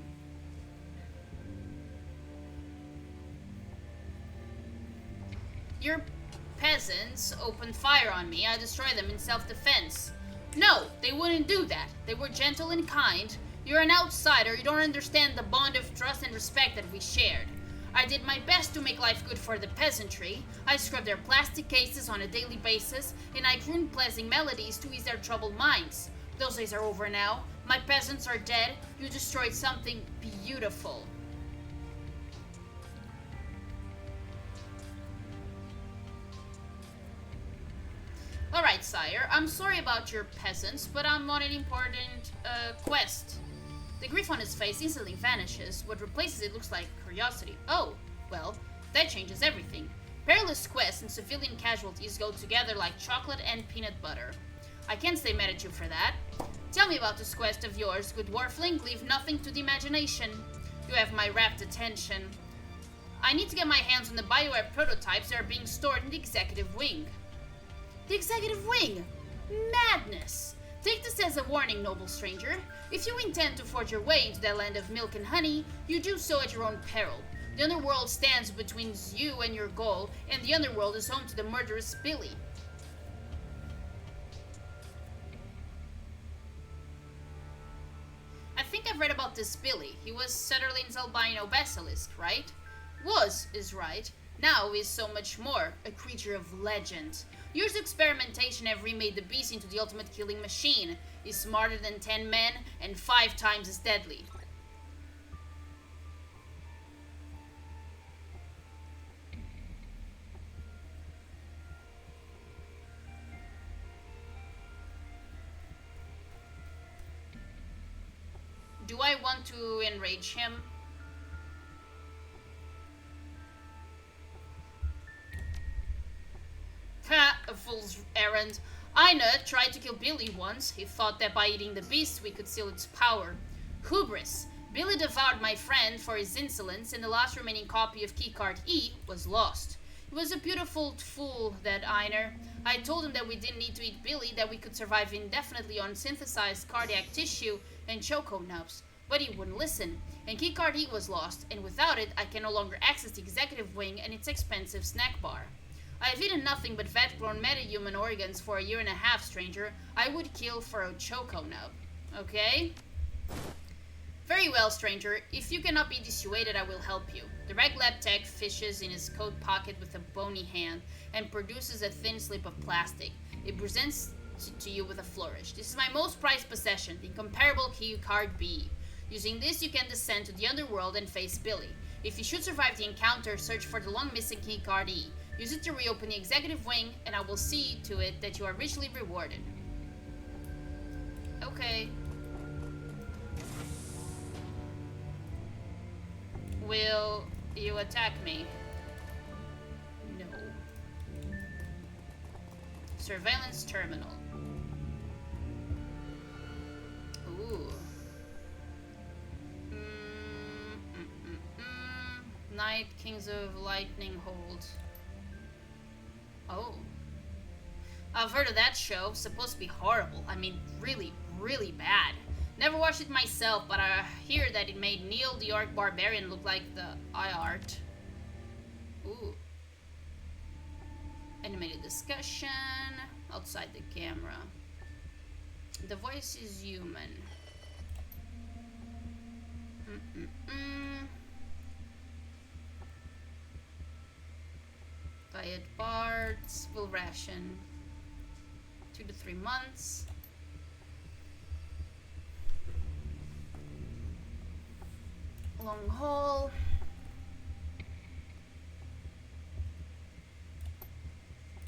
S1: Your peasants opened fire on me. I destroyed them in self-defense. No, they wouldn't do that. They were gentle and kind. You're an outsider. You don't understand the bond of trust and respect that we shared. I did my best to make life good for the peasantry. I scrubbed their plastic cases on a daily basis, and I crooned pleasant melodies to ease their troubled minds. Those days are over now. My peasants are dead. You destroyed something beautiful. Alright, sire. I'm sorry about your peasants, but I'm on an important quest. The grief on his face instantly vanishes. What replaces it looks like curiosity. Oh, well, that changes everything. Perilous quests and civilian casualties go together like chocolate and peanut butter. I can't stay mad at you for that. Tell me about this quest of yours, good dwarfling. Leave nothing to the imagination. You have my rapt attention. I need to get my hands on the BioWare prototypes that are being stored in the executive wing. The executive wing! Madness! Take this as a warning, noble stranger. If you intend to forge your way into that land of milk and honey, you do so at your own peril. The underworld stands between you and your goal, and the underworld is home to the murderous Billy. I think I've read about this Billy. He was Sutherland's albino basilisk, right? Was is right. Now is so much more, a creature of legend. Years of experimentation have remade the beast into the ultimate killing machine. He's smarter than 10 men and 5 times as deadly. Do I want to enrage him? Ha! A fool's errand. Aina tried to kill Billy once. He thought that by eating the beast we could seal its power. Hubris. Billy devoured my friend for his insolence, and the last remaining copy of Keycard E was lost. He was a beautiful fool, that Einer. I told him that we didn't need to eat Billy, that we could survive indefinitely on synthesized cardiac tissue and choco nubs. But he wouldn't listen, and Keycard E was lost, and without it I can no longer access the executive wing and its expensive snack bar. I have eaten nothing but vet-grown metahuman organs for a year and a half, stranger. I would kill for a choco nub. Okay? Very well, stranger. If you cannot be dissuaded, I will help you. The Reg Lab tech fishes in his coat pocket with a bony hand and produces a thin slip of plastic. It presents to you with a flourish. This is my most prized possession, the incomparable Keycard B. Using this, you can descend to the underworld and face Billy. If you should survive the encounter, search for the long-missing Keycard E. Use it to reopen the executive wing, and I will see to it that you are richly rewarded. Okay. Will you attack me? No. Surveillance terminal. Ooh. Night Kings of Lightning Hold. Oh. I've heard of that show. Supposed to be horrible. I mean, really, really bad. Never watched it myself, but I hear that it made Neil the Orc Barbarian look like the eye art. Ooh. Animated discussion. Outside the camera. The voice is human. Diet parts will ration 2 to 3 months. Long haul.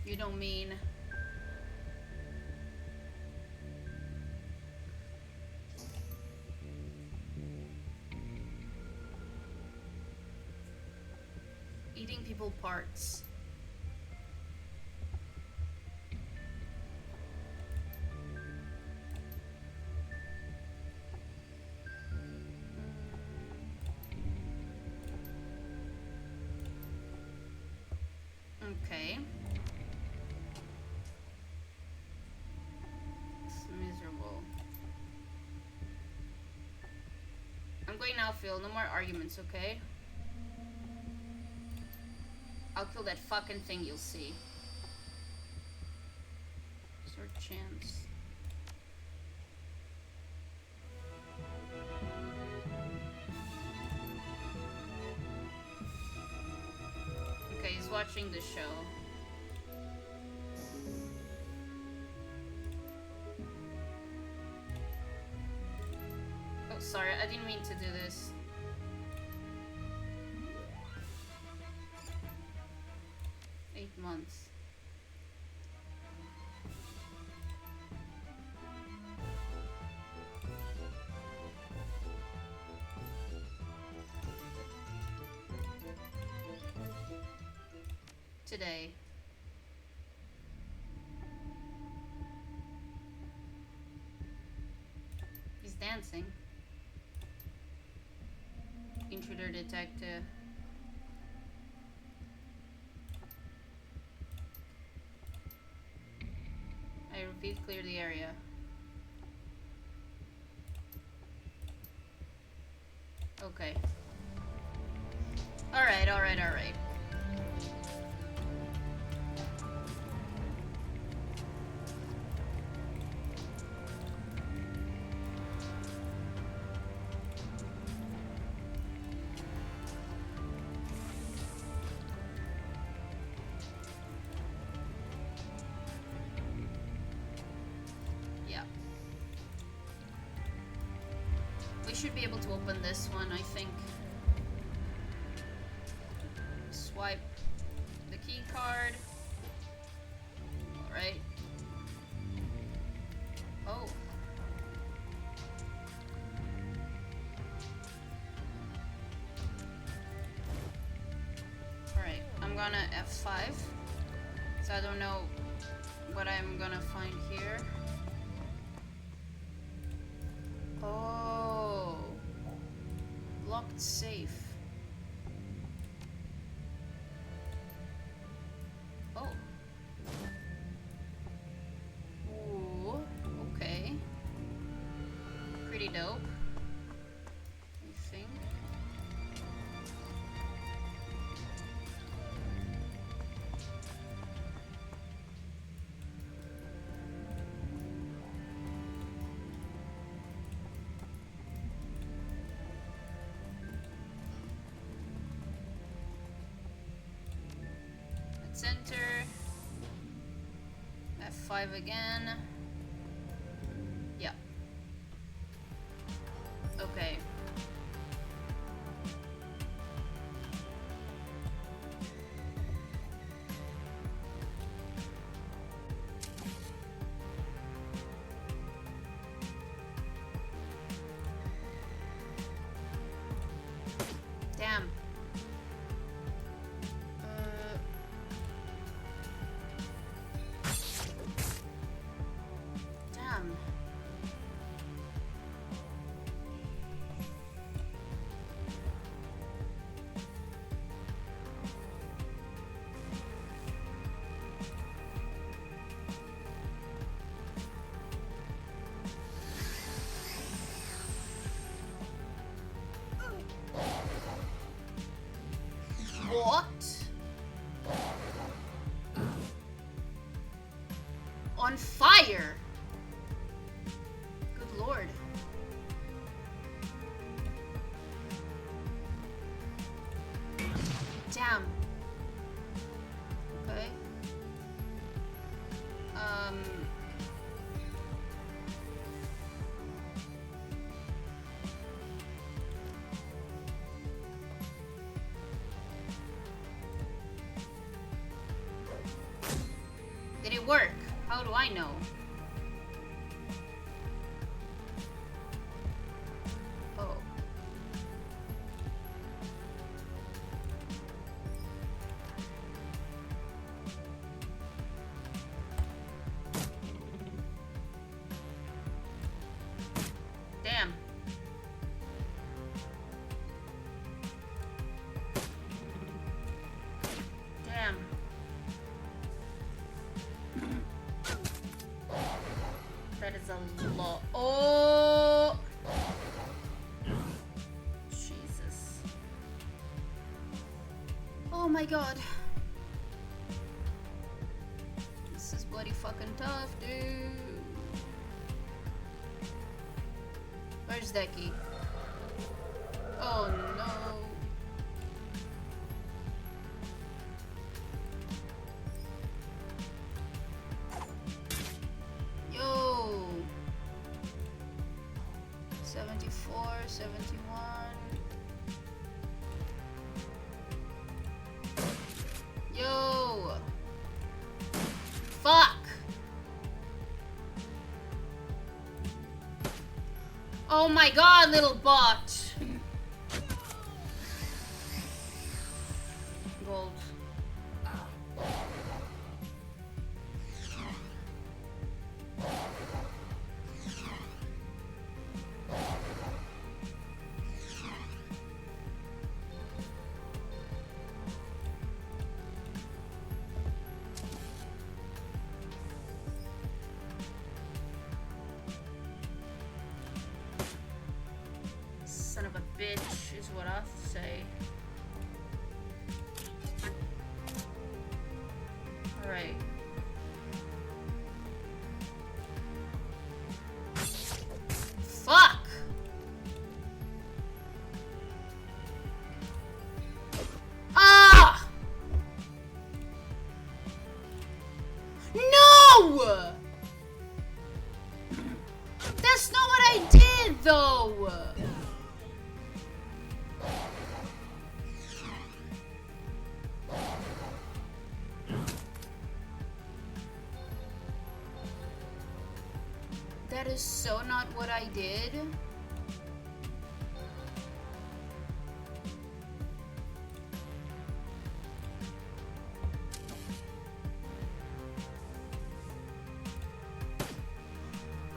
S1: You don't mean eating people parts. Okay. going now, Phil. No more arguments, okay? I'll kill that fucking thing, you'll see. Sword chance. Okay, he's watching the show. Oh, sorry, I didn't mean to do this. Months. Today. He's dancing. Intruder detected. I repeat, clear the area. Okay. Alright, alright, alright. Should be able to open this one, I think. Swipe the key card. Alright. Oh. Alright, I'm gonna F5. So I don't know what I'm gonna find here. Oh, locked safe. Oh. Ooh, okay. Pretty dope, I think. Enter. F5 again. Yeah. Okay. Damn. What? On fire? Good lord. Damn. Okay. Did it work? How do I know? Oh. Damn. Damn. my god. This is bloody fucking tough, dude. Where's Decky? Oh no. Yo. 74, 71. Yo. Fuck. Oh my god, little bot. Gold. Son of a bitch is what I have to say. Alright. Fuck! Ah! No! That's not what I did, though! That is so not what I did.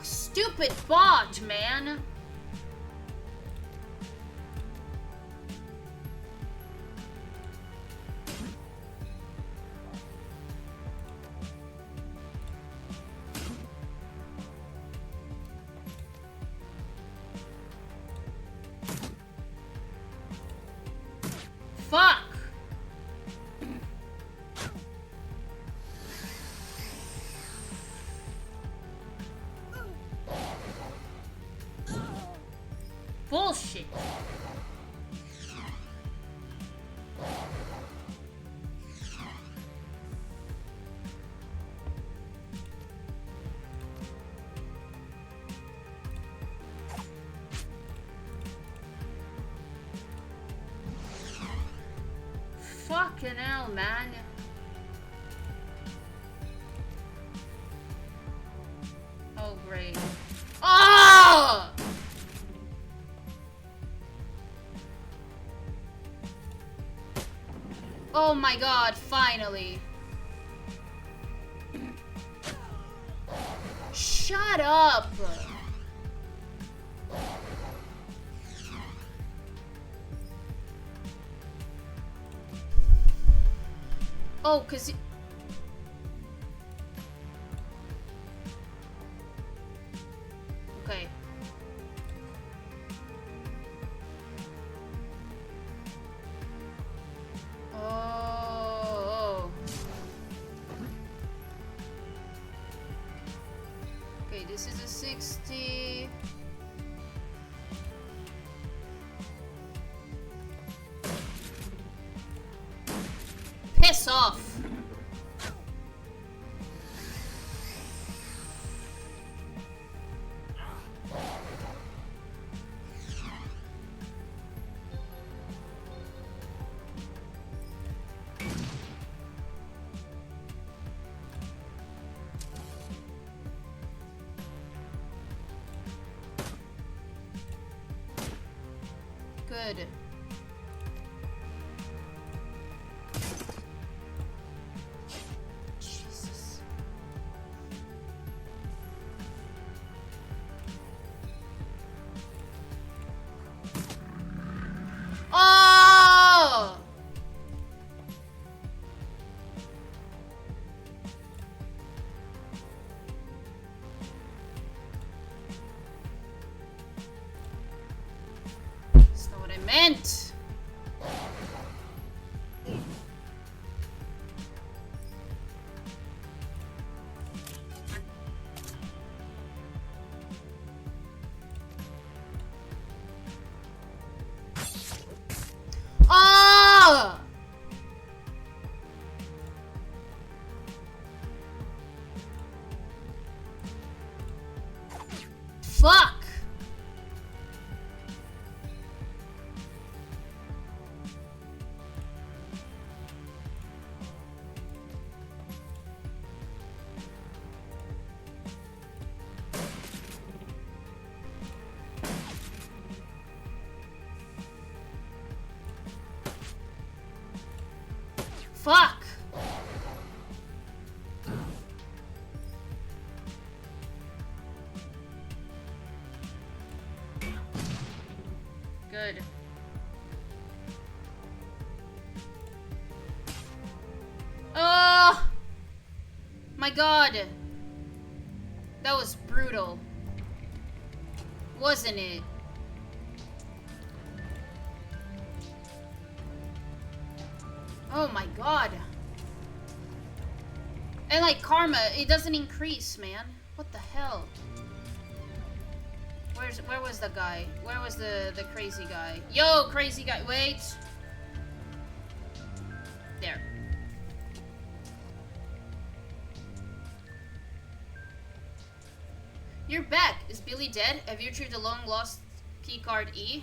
S1: Stupid bot, man. Fuck! Bullshit! Fucking hell, man. Oh, great. Oh! Oh my god, finally. Shut up! Oh, 'cause okay. Oh. Okay, this is a 60. Piss off. Good. Jesus. Oh! That's not what I meant. Fuck! Good. Oh! My god! That was brutal. Wasn't it? Oh my god. And like karma, it doesn't increase, man. What the hell? Where was the guy? Where was the crazy guy? Yo, crazy guy, wait. There. You're back. Is Billy dead? Have you retrieved the long lost keycard E?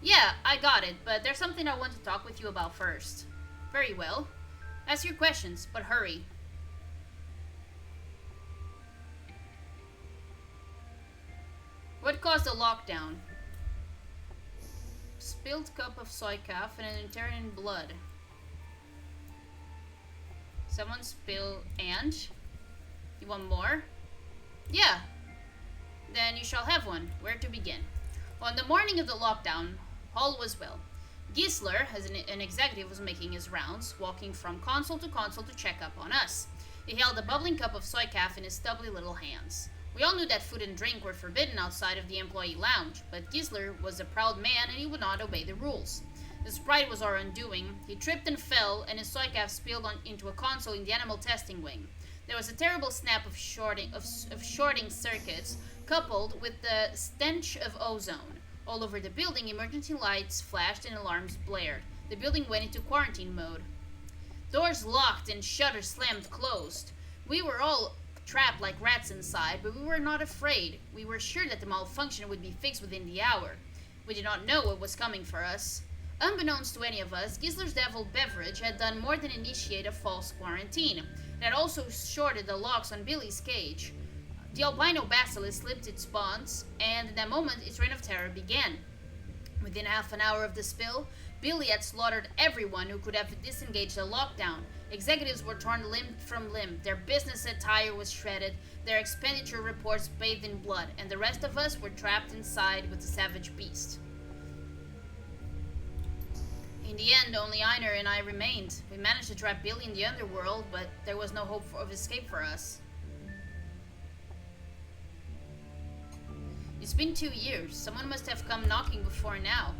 S1: Yeah, I got it, but there's something I want to talk with you about first. Very well. Ask your questions, but hurry. What caused the lockdown? Spilled cup of soy calf and an Interran blood. Someone spilled and? You want more? Yeah. Then you shall have one. Where to begin? On the morning of the lockdown, all was well. Gisler, as an executive, was making his rounds, walking from console to check up on us. He held a bubbling cup of soy calf in his stubbly little hands. We all knew that food and drink were forbidden outside of the employee lounge, but Gisler was a proud man and he would not obey the rules. His pride was our undoing. He tripped and fell, and his soy calf spilled into a console in the animal testing wing. There was a terrible snap of shorting circuits, coupled with the stench of ozone. All over the building, emergency lights flashed and alarms blared. The building went into quarantine mode. Doors locked and shutters slammed closed. We were all trapped like rats inside, but we were not afraid. We were sure that the malfunction would be fixed within the hour. We did not know what was coming for us. Unbeknownst to any of us, Gisler's devil beverage had done more than initiate a false quarantine. It had also shorted the locks on Billy's cage. The albino basilisk slipped its bonds, and in that moment its reign of terror began. Within half an hour of the spill, Billy had slaughtered everyone who could have disengaged the lockdown. Executives were torn limb from limb, their business attire was shredded, their expenditure reports bathed in blood, and the rest of us were trapped inside with the savage beast. In the end, only Einar and I remained. We managed to trap Billy in the underworld, but there was no hope of escape for us. It's been 2 years. Someone must have come knocking before now.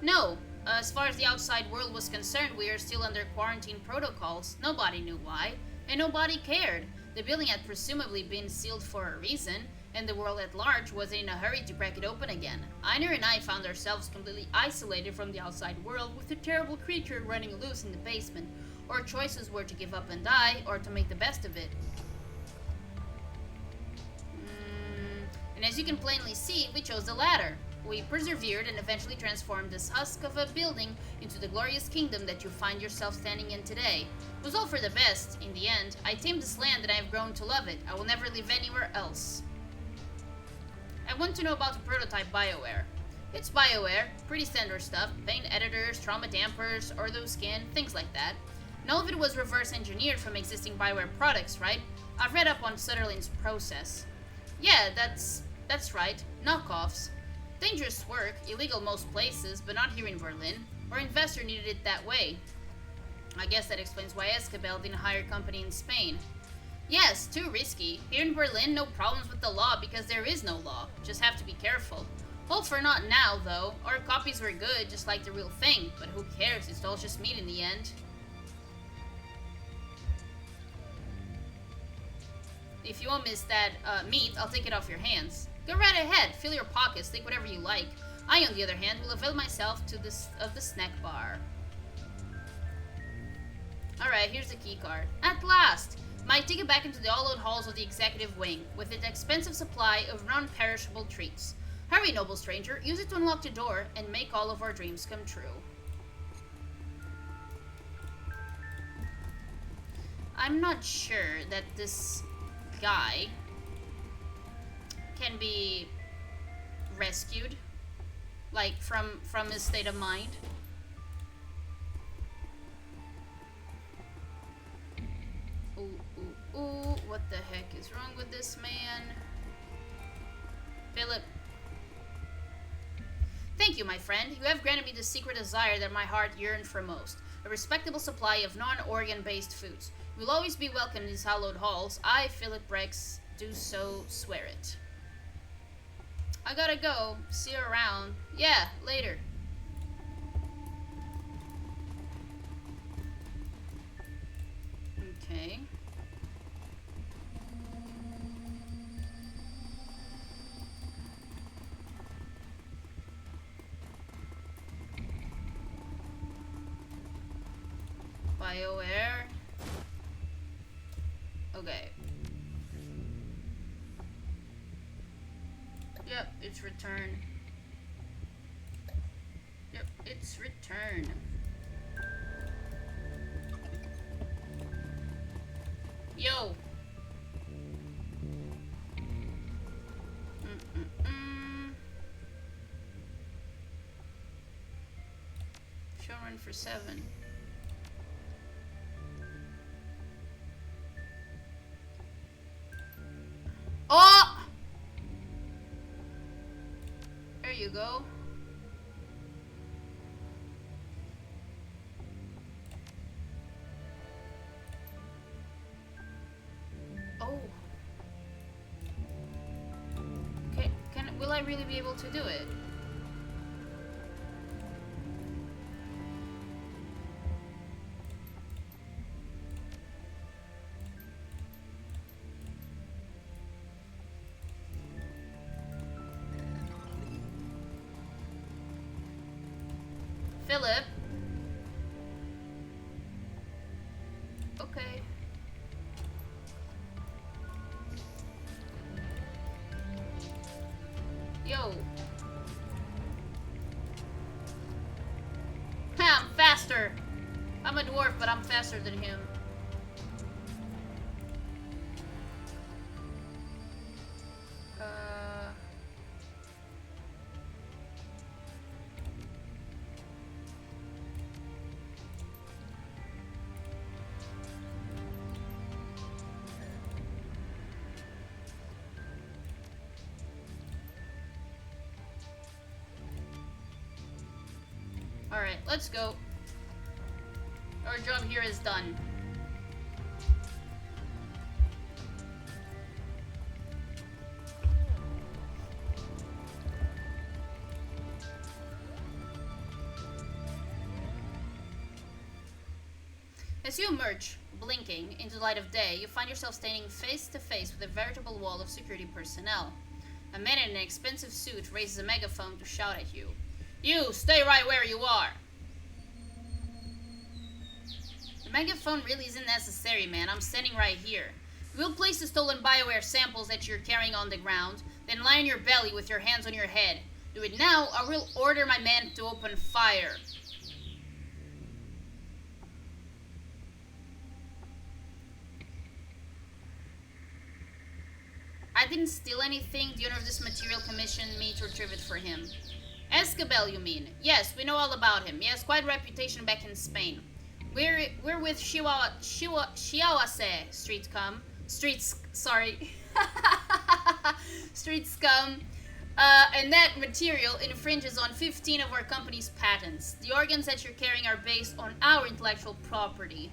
S1: No. As far as the outside world was concerned, we are still under quarantine protocols. Nobody knew why, and nobody cared. The building had presumably been sealed for a reason, and the world at large wasn't in a hurry to crack it open again. Einar and I found ourselves completely isolated from the outside world, with a terrible creature running loose in the basement. Our choices were to give up and die, or to make the best of it. And as you can plainly see, we chose the latter. We persevered and eventually transformed this husk of a building into the glorious kingdom that you find yourself standing in today. It was all for the best. In the end, I tamed this land and I have grown to love it. I will never live anywhere else. I want to know about the prototype BioWare. It's BioWare, pretty standard stuff, paint editors, trauma dampers, ortho skin, things like that. And all of it was reverse engineered from existing BioWare products, right? I've read up on Sutherland's process. Yeah, that's right, knockoffs. Dangerous work, illegal most places, but not here in Berlin. Our investor needed it that way. I guess that explains why Escabel didn't hire a company in Spain. Yes, too risky. Here in Berlin, no problems with the law because there is no law. Just have to be careful. Hope for not now, though. Our copies were good, just like the real thing. But who cares? It's all just meat in the end. If you won't miss that meat, I'll take it off your hands. Go right ahead. Fill your pockets. Take whatever you like. I, on the other hand, will avail myself of the snack bar. Alright, here's the key card. At last! Might take it back into the all-out halls of the executive wing, with its expensive supply of non-perishable treats. Hurry, noble stranger. Use it to unlock the door and make all of our dreams come true. I'm not sure that this guy can be rescued, like from his state of mind. the heck is wrong with this man? Philip. Thank you, my friend. You have granted me the secret desire that my heart yearned for most. A respectable supply of non-organ-based foods. You will always be welcome in these hallowed halls. I, Philip Rex, do so swear it. I gotta go. See you around. Yeah, later. Okay. BioWare. Okay. Yep, it's return. Yep, it's return. Yo. Shadowrun for 7. Oh! There you go. Oh. Okay, will I really be able to do it? Philip. Okay. Yo. Ha, I'm faster. I'm a dwarf, but I'm faster than him. Alright, let's go. Our job here is done. As you emerge, blinking, into the light of day, you find yourself standing face to face with a veritable wall of security personnel. A man in an expensive suit raises a megaphone to shout at you. You, stay right where you are! The megaphone really isn't necessary, man. I'm standing right here. We'll place the stolen BioWare samples that you're carrying on the ground, then lie on your belly with your hands on your head. Do it now, or we'll order my men to open fire. I didn't steal anything. The owner of this material commissioned me to retrieve it for him. Escabel, you mean? Yes, we know all about him. He has quite a reputation back in Spain. We're with Shiawase Street Scum. Street Scum. And that material infringes on 15 of our company's patents. The organs that you're carrying are based on our intellectual property.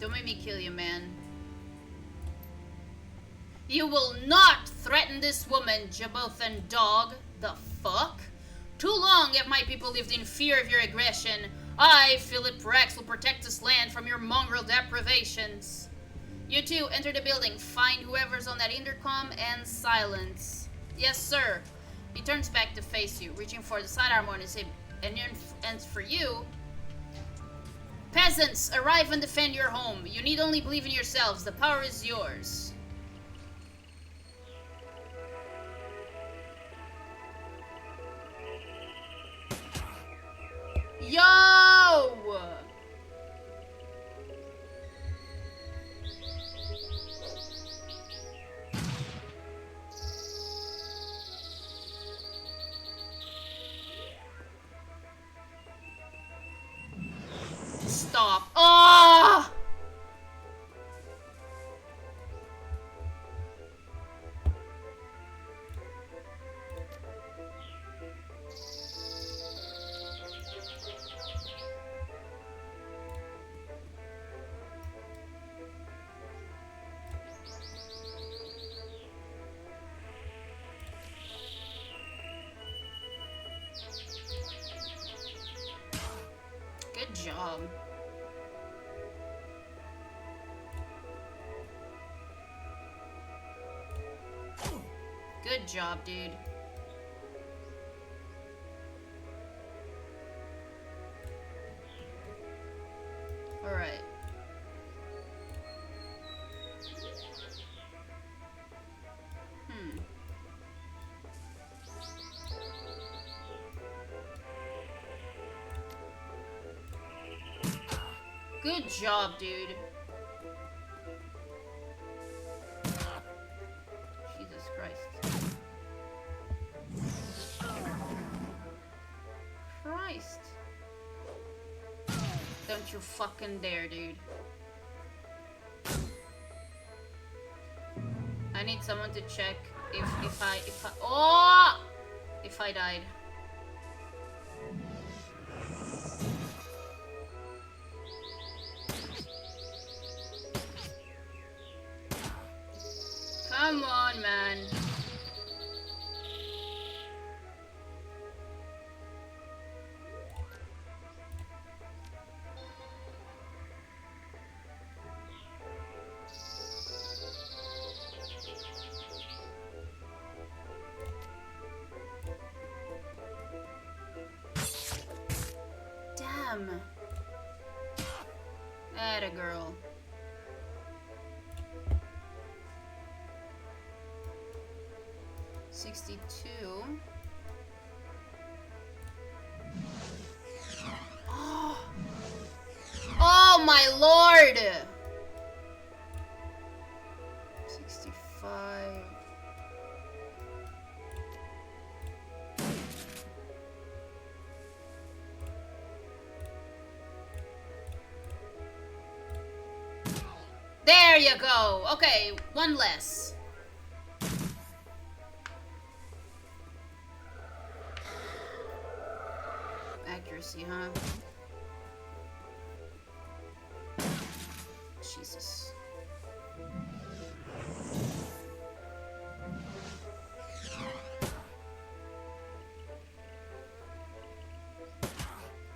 S1: Don't make me kill you, man. You will not threaten this woman, Jabothan dog. The fuck? Too long have my people lived in fear of your aggression. I, Philip Rex, will protect this land from your mongrel deprivations. You two, enter the building, find whoever's on that intercom, and silence. Yes, sir. He turns back to face you, reaching for the sidearm on his hip. And for you... Peasants, arrive and defend your home. You need only believe in yourselves. The power is yours. Yo! stop. Oh! Good job. Good job, dude. Alright. Good job, dude. Jesus Christ. Christ. Don't you fucking dare, dude. I need someone to check if I died. Come on, man. Damn. Atta girl. $62. Oh my lord! 65. There you go. Okay, one less. Accuracy, huh? Jesus.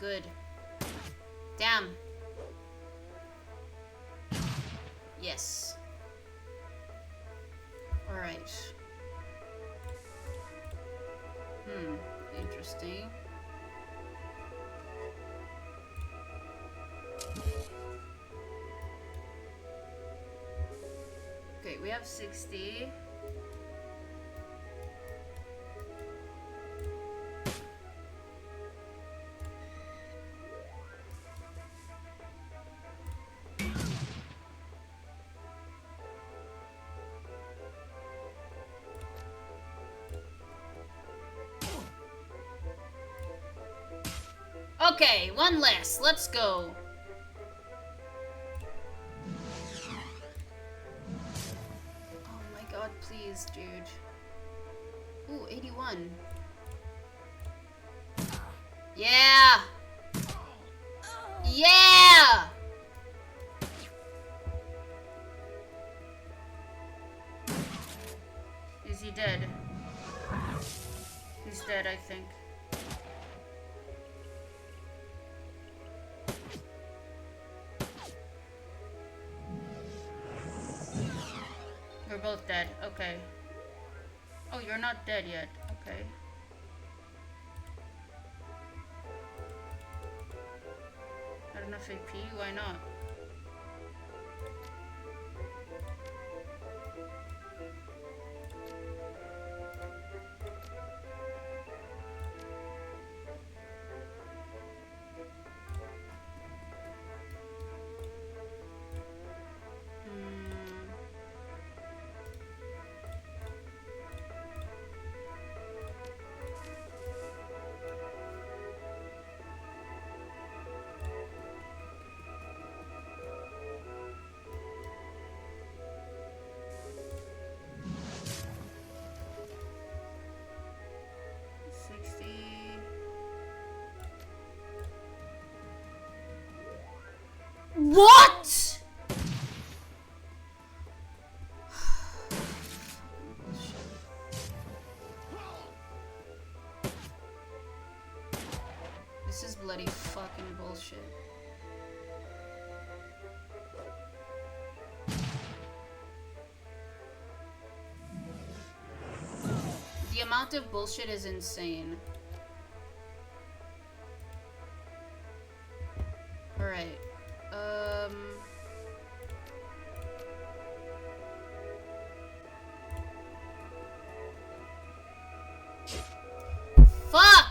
S1: Good. Damn. Yes. Alright. Interesting. Okay, we have 60. Okay, one less. Let's go. Oh my god, please, dude. Ooh, 81. Yeah! Yeah! Is he dead? He's dead, I think. We're both dead. Okay. Oh, you're not dead yet. Okay. Not enough AP? Why not? What? This is bloody fucking bullshit. The amount of bullshit is insane. Alright. Fuck!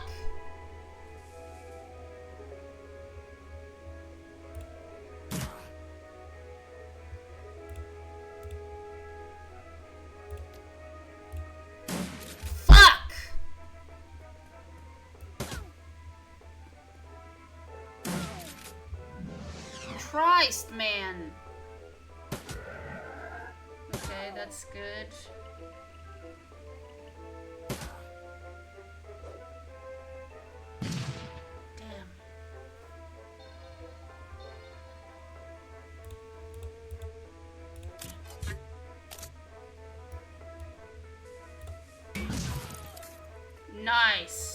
S1: Fuck! Christ, man. Okay, that's good. Damn. Nice.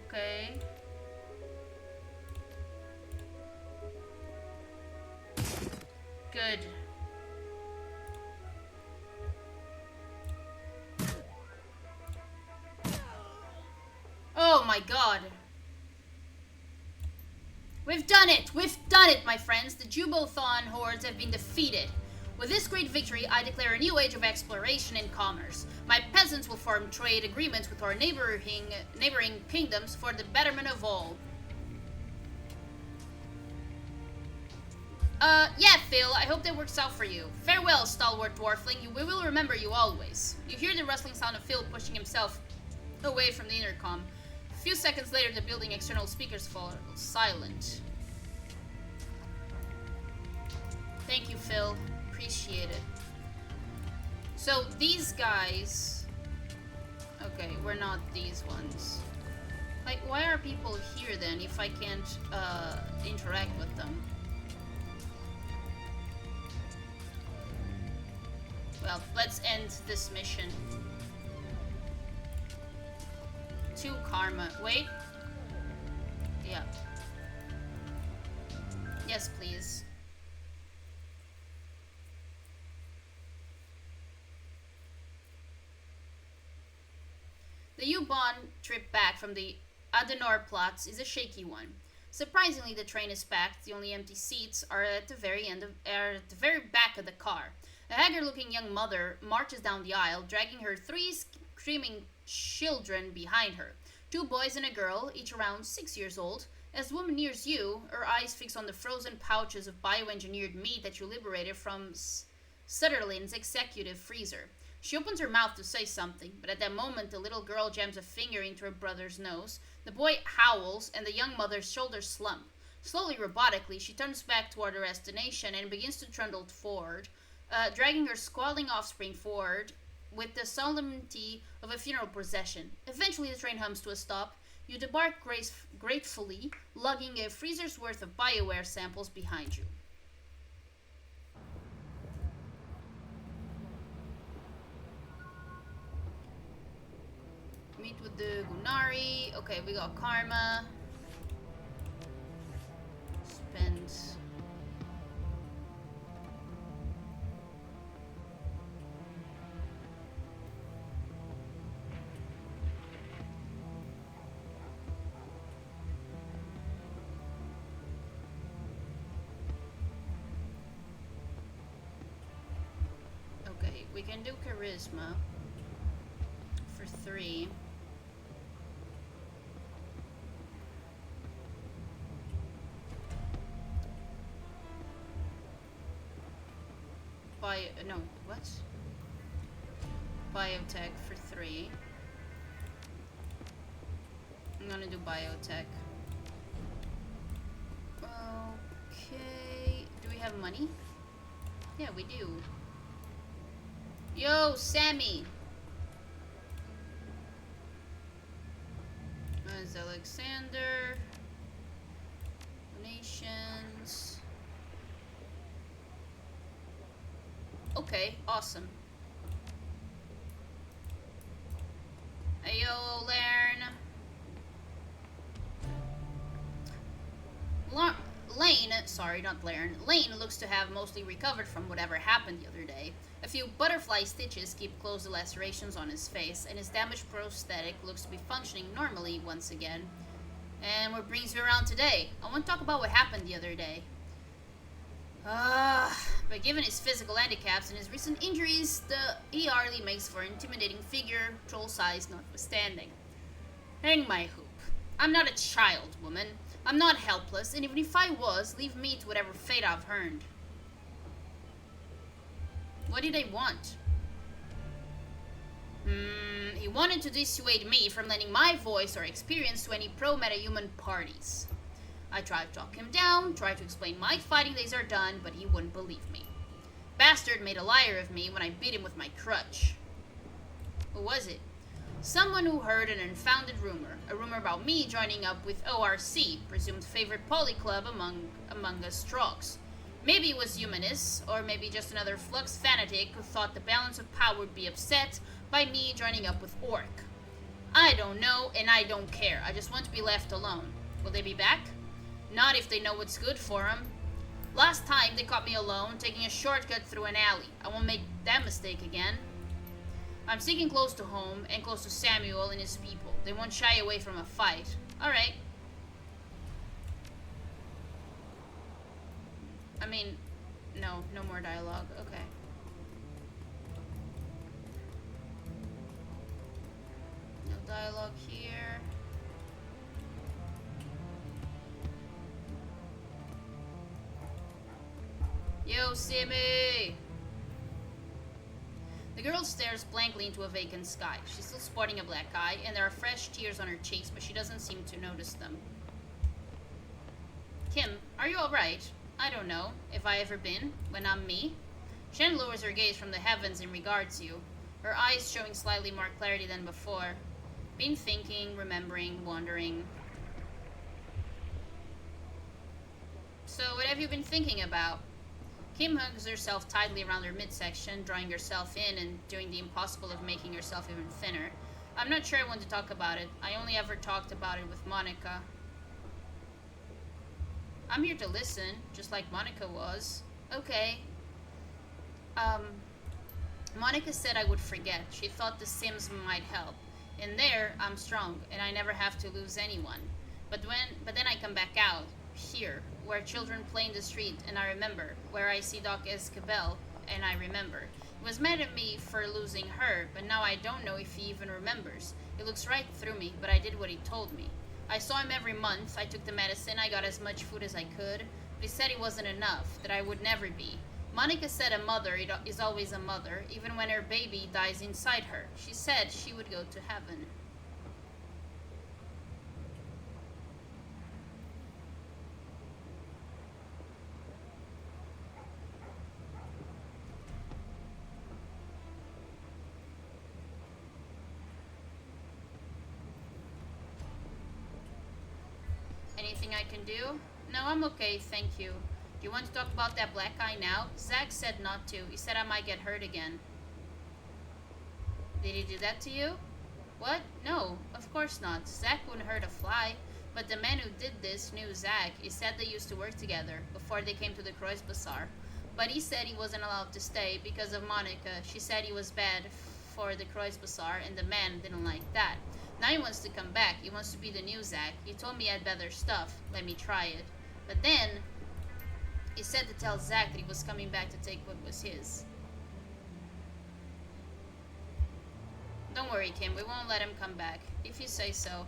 S1: Okay. Good. Oh my god. We've done it! We've done it, my friends! The Jubothon hordes have been defeated. With this great victory, I declare a new age of exploration and commerce. My peasants will form trade agreements with our neighboring kingdoms for the betterment of all. Yeah, Phil, I hope that works out for you. Farewell, stalwart dwarfling. We will remember you always. You hear the rustling sound of Phil pushing himself away from the intercom. A few seconds later, the building external speakers fall silent. Thank you, Phil. Appreciate it. So, these guys... Okay, we're not these ones. Like, why are people here then if I can't, interact with them? Well, let's end this mission. 2 karma. Wait. Yeah. Yes, please. The U-Bahn trip back from the Adenauerplatz is a shaky one. Surprisingly, the train is packed. The only empty seats are at the very back of the car. A haggard-looking young mother marches down the aisle, dragging her 3 screaming children behind her. 2 boys and a girl, each around 6 years old. As the woman nears you, her eyes fix on the frozen pouches of bioengineered meat that you liberated from Sutherland's executive freezer. She opens her mouth to say something, but at that moment the little girl jams a finger into her brother's nose. The boy howls, and the young mother's shoulders slump. Slowly, robotically, she turns back toward her destination and begins to trundle forward, dragging her squalling offspring forward with the solemnity of a funeral procession. Eventually, the train hums to a stop. You debark gratefully, lugging a freezer's worth of BioWare samples behind you. Meet with the Gunari. Okay, we got karma. Spend. Okay, we can do charisma for 3. No, what? Biotech for 3. I'm gonna do biotech. Okay. Do we have money? Yeah, we do. Yo, Sammy! Alexander. Donations. Okay, awesome. Ayo, Lern. Lane, sorry, not Lern. Lane looks to have mostly recovered from whatever happened the other day. A few butterfly stitches keep closed lacerations on his face, and his damaged prosthetic looks to be functioning normally once again. And what brings you around today? I want to talk about what happened the other day. But given his physical handicaps and his recent injuries, he hardly makes for an intimidating figure, troll size notwithstanding. Hang my hoop. I'm not a child, woman. I'm not helpless, and even if I was, leave me to whatever fate I've earned. What did they want? He wanted to dissuade me from lending my voice or experience to any pro-metahuman parties. I tried to talk him down, tried to explain my fighting days are done, but he wouldn't believe me. Bastard made a liar of me when I beat him with my crutch. Who was it? Someone who heard an unfounded rumor. A rumor about me joining up with ORC, presumed favorite poly club among us Strogs. Maybe it was humanists, or maybe just another Flux fanatic who thought the balance of power would be upset by me joining up with Orc. I don't know, and I don't care. I just want to be left alone. Will they be back? Not if they know what's good for them. Last time, they caught me alone, taking a shortcut through an alley. I won't make that mistake again. I'm sticking close to home, and close to Samuel and his people. They won't shy away from a fight. Alright. I mean, no more dialogue. Okay. No dialogue here. Yo, Simmy! The girl stares blankly into a vacant sky. She's still sporting a black eye, and there are fresh tears on her cheeks, but she doesn't seem to notice them. Kim, are you alright? I don't know. Have I ever been? When I'm me? Shen lowers her gaze from the heavens and regards you, her eyes showing slightly more clarity than before. Been thinking, remembering, wondering. So, what have you been thinking about? Kim hugs herself tightly around her midsection, drawing herself in and doing the impossible of making herself even thinner. I'm not sure I want to talk about it. I only ever talked about it with Monica. I'm here to listen, just like Monica was. Okay. Monica said I would forget. She thought the Sims might help. In there, I'm strong, and I never have to lose anyone. But then I come back out, here, where children play in the street, and I remember. Where I see Doc Escabel, and I remember. He was mad at me for losing her, but now I don't know if he even remembers. He looks right through me, but I did what he told me. I saw him every month, I took the medicine, I got as much food as I could, but he said it wasn't enough, that I would never be. Monica said a mother is always a mother, even when her baby dies inside her. She said she would go to heaven. Anything I can do? No, I'm okay, thank you. Do you want to talk about that black eye now? Zach said not to. He said I might get hurt again. Did he do that to you? What? No, of course not. Zach wouldn't hurt a fly. But the man who did this knew Zach. He said they used to work together before they came to the Croix Bazaar. But he said he wasn't allowed to stay because of Monica. She said he was bad for the Croix Bazaar, and the man didn't like that. Now he wants to come back. He wants to be the new Zach. He told me I had better stuff. Let me try it. But then, he said to tell Zach that he was coming back to take what was his. Don't worry, Kim. We won't let him come back. If you say so.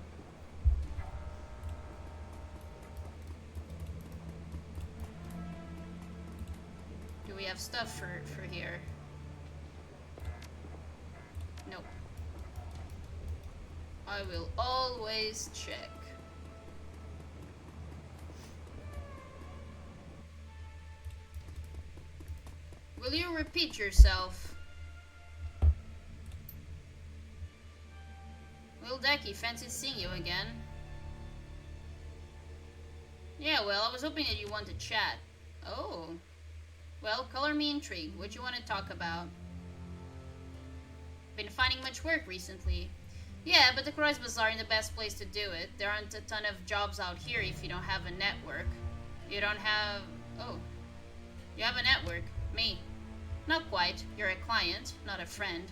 S1: Do we have stuff for here? Nope. I will always check. Will you repeat yourself? Will Decky fancy seeing you again? Yeah, well, I was hoping that you want to chat. Oh. Well, color me intrigued. What do you want to talk about? Been finding much work recently. Yeah, but the Croisbas aren't the best place to do it. There aren't a ton of jobs out here if you don't have a network. You don't have... Oh. You have a network. Me. Not quite. You're a client, not a friend.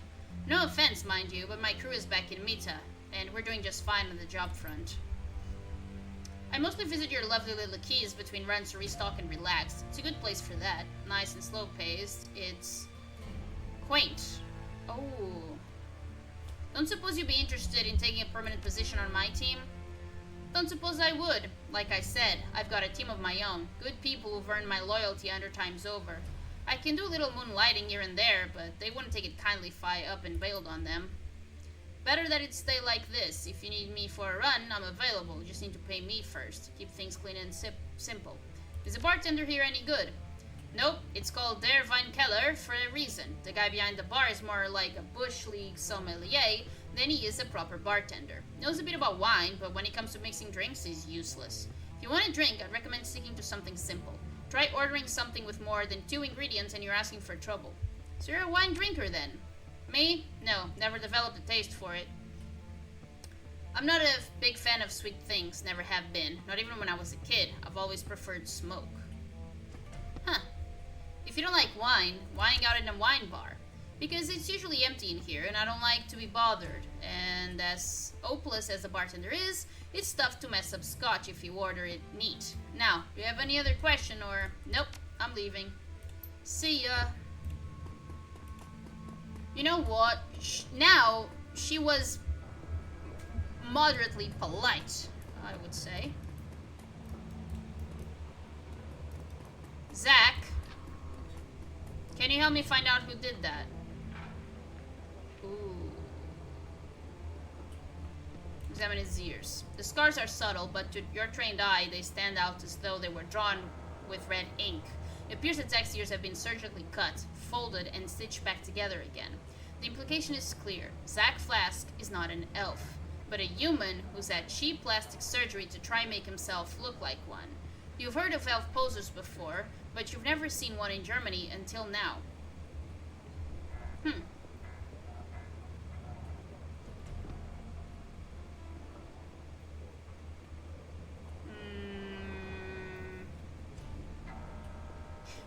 S1: No offense, mind you, but my crew is back in Mita, and we're doing just fine on the job front. I mostly visit your lovely little keys between runs to restock and relax. It's a good place for that. Nice and slow-paced. It's... quaint. Oh. Don't suppose you'd be interested in taking a permanent position on my team? Don't suppose I would. Like I said, I've got a team of my own. Good people who've earned my loyalty 100 times over. I can do a little moonlighting here and there, but they wouldn't take it kindly if I up and bailed on them. Better that it stay like this. If you need me for a run, I'm available. You just need to pay me first. Keep things clean and simple. Is the bartender here any good? Nope, it's called Der Weinkeller for a reason. The guy behind the bar is more like a bush league sommelier than he is a proper bartender. Knows a bit about wine, but when it comes to mixing drinks, he's useless. If you want a drink, I'd recommend sticking to something simple. Try ordering something with more than 2 ingredients and you're asking for trouble. So you're a wine drinker then? Me? No, never developed a taste for it. I'm not a big fan of sweet things, never have been. Not even when I was a kid. I've always preferred smoke. Huh. If you don't like wine, why hang out in a wine bar? Because it's usually empty in here and I don't like to be bothered. And as hopeless as the bartender is, it's tough to mess up scotch if you order it neat. Now, do you have any other question or... Nope, I'm leaving. See ya. You know what? Now, she was moderately polite, I would say. Zach, can you help me find out who did that? Ooh. Examine his ears. The scars are subtle, but to your trained eye, they stand out as though they were drawn with red ink. It appears that Zach's ears have been surgically cut, folded, and stitched back together again. The implication is clear. Zach Flask is not an elf, but a human who's had cheap plastic surgery to try and make himself look like one. You've heard of elf posers before, but you've never seen one in Germany until now.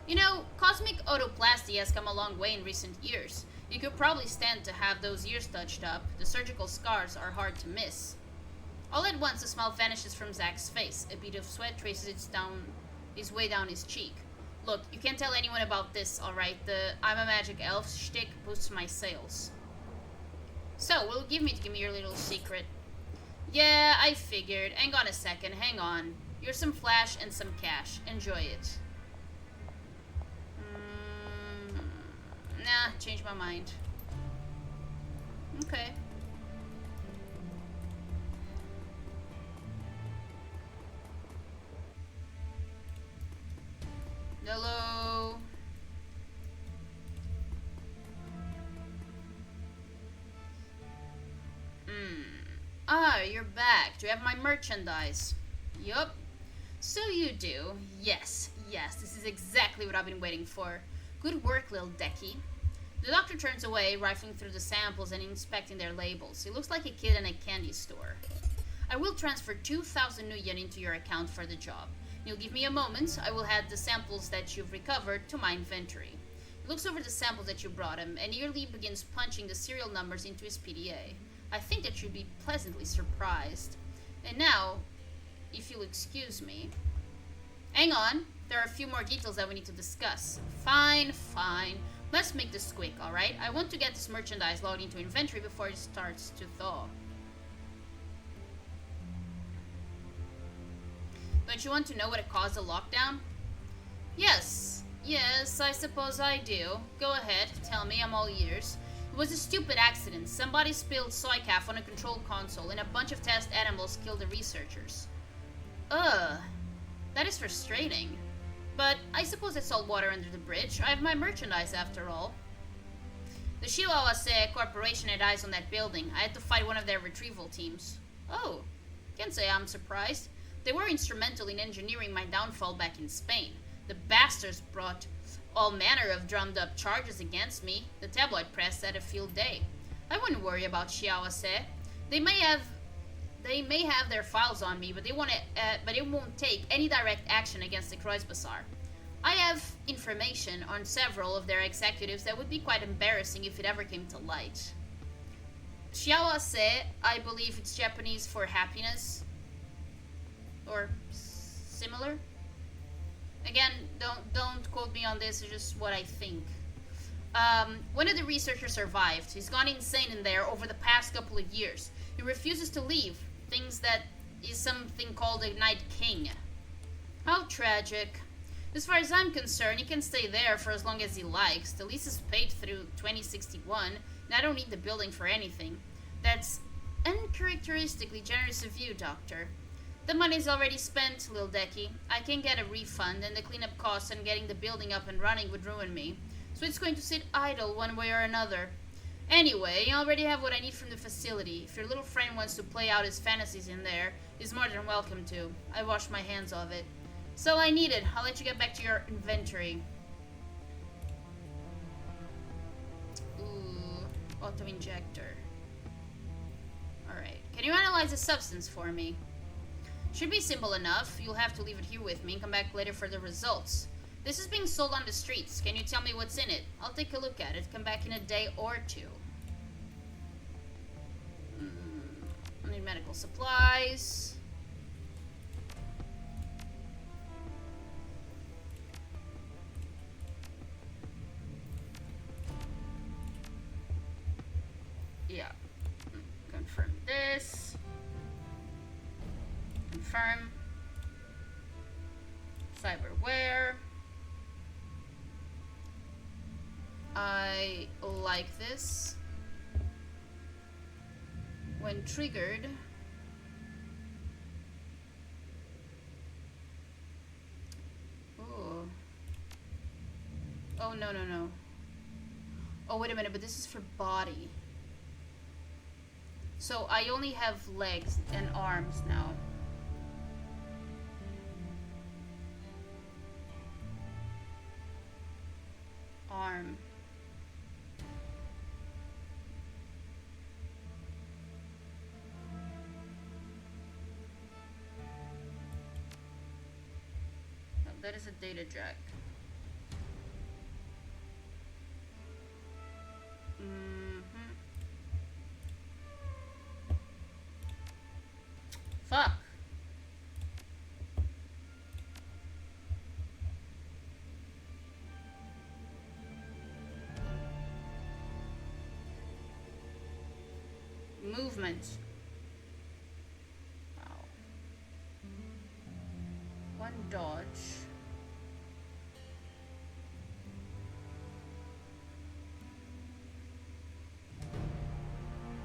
S1: You know, cosmic otoplasty has come a long way in recent years. You could probably stand to have those ears touched up. The surgical scars are hard to miss. All at once, a smile vanishes from Zach's face. A bead of sweat traces its way down his cheek. Look, you can't tell anyone about this, alright? The I'm a magic elf shtick boosts my sales. So, will you give me your little secret? Yeah, I figured. Hang on a second, hang on. Here's some flash and some cash. Enjoy it. Nah, changed my mind. Okay. Hello. Ah, you're back. Do you have my merchandise? Yup. So you do. Yes, this is exactly what I've been waiting for. Good work, Lil Decky. The doctor turns away, rifling through the samples and inspecting their labels. He looks like a kid in a candy store. I will transfer 2,000 new yen into your account for the job. You'll give me a moment. I will add the samples that you've recovered to my inventory. He looks over the samples that you brought him and eagerly begins punching the serial numbers into his PDA. I think that you'll be pleasantly surprised. And now, if you'll excuse me... Hang on. There are a few more details that we need to discuss. Fine. Let's make this quick, alright? I want to get this merchandise logged into inventory before it starts to thaw. Don't you want to know what caused the lockdown? Yes, I suppose I do. Go ahead, tell me, I'm all ears. It was a stupid accident. Somebody spilled soy calf on a control console and a bunch of test animals killed the researchers. Ugh, that is frustrating. But I suppose it's all water under the bridge. I have my merchandise after all. The Shiwawase Corporation had eyes on that building. I had to fight one of their retrieval teams. Oh, can't say I'm surprised. They were instrumental in engineering my downfall back in Spain. The bastards brought all manner of drummed up charges against me. The tabloid press had a field day. I wouldn't worry about Xiaoase. They may have their files on me, but but it won't take any direct action against the Kreuzbazaar. I have information on several of their executives that would be quite embarrassing if it ever came to light. Xiaoase, I believe it's Japanese for happiness, or similar. Again, don't quote me on this. It's just what I think. One of the researchers survived. He's gone insane in there over the past couple of years. He refuses to leave. Thinks that is something called a Night King. How tragic. As far as I'm concerned, he can stay there for as long as he likes. The lease is paid through 2061, and I don't need the building for anything. That's uncharacteristically generous of you, Doctor. The money's already spent, Lil Decky. I can get a refund, and the cleanup costs and getting the building up and running would ruin me. So it's going to sit idle one way or another. Anyway, I already have what I need from the facility. If your little friend wants to play out his fantasies in there, he's more than welcome to. I washed my hands of it. So I need it. I'll let you get back to your inventory. Ooh, auto-injector. Alright. Can you analyze the substance for me? Should be simple enough. You'll have to leave it here with me and come back later for the results. This is being sold on the streets. Can you tell me what's in it? I'll take a look at it. Come back in a day or two. I need medical supplies. Yeah. Confirm this. Confirm. Cyberware. I like this. When triggered, ooh. Oh, no, no, no. Oh, wait a minute, but this is for body. So I only have legs and arms now. Arm. Oh, that is a data jack. Fuck. Movement. Wow. One dodge.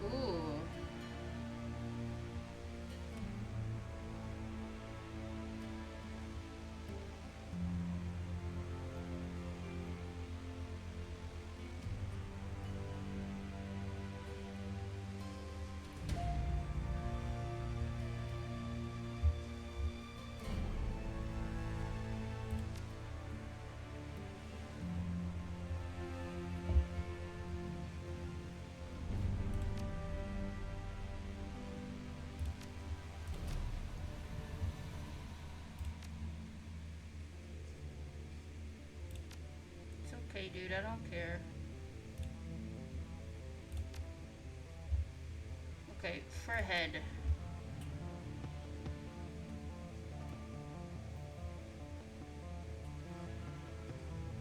S1: Ooh. Okay, dude, I don't care. Okay, for head.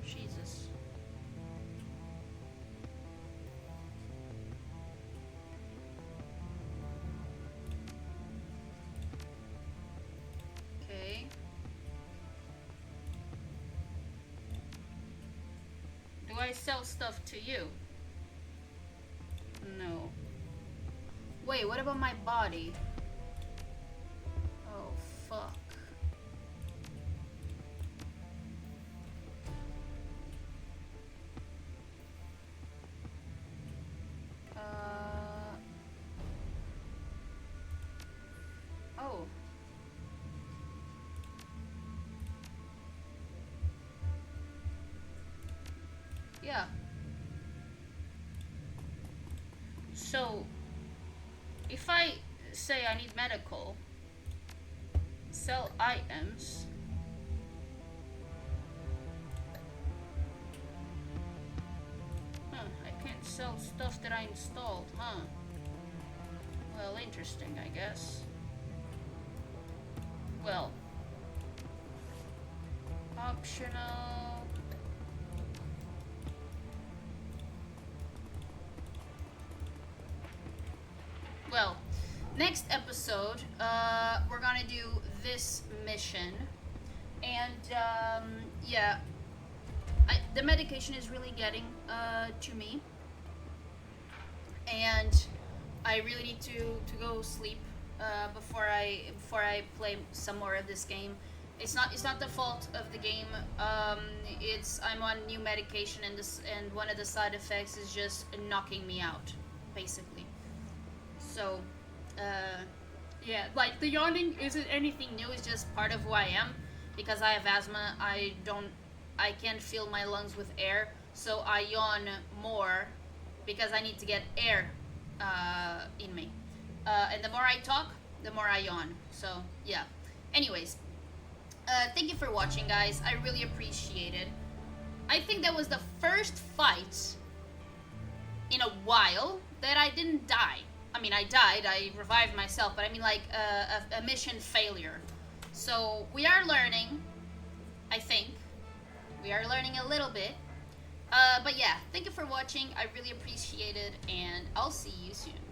S1: Jesus. Okay. Do I sell stuff to you? No. Wait, what about my body? Oh, fuck. Oh. Yeah. So, if I say I need medical, sell items. Huh, I can't sell stuff that I installed, huh? Well, interesting, I guess. Well, optional. Well, next episode, we're gonna do this mission, and yeah, the medication is really getting to me, and I really need to go sleep before I play some more of this game. It's not the fault of the game. It's I'm on new medication, and one of the side effects is just knocking me out, basically. So, yeah, like the yawning isn't anything new. It's just part of who I am because I have asthma. I can't fill my lungs with air, so I yawn more because I need to get air in me. And the more I talk, the more I yawn. So yeah. Anyways, thank you for watching, guys. I really appreciate it. I think that was the first fight in a while that I didn't die. I mean, I died, I revived myself, but I mean, like, a mission failure. So, we are learning, I think. We are learning a little bit. But yeah, thank you for watching. I really appreciate it, and I'll see you soon.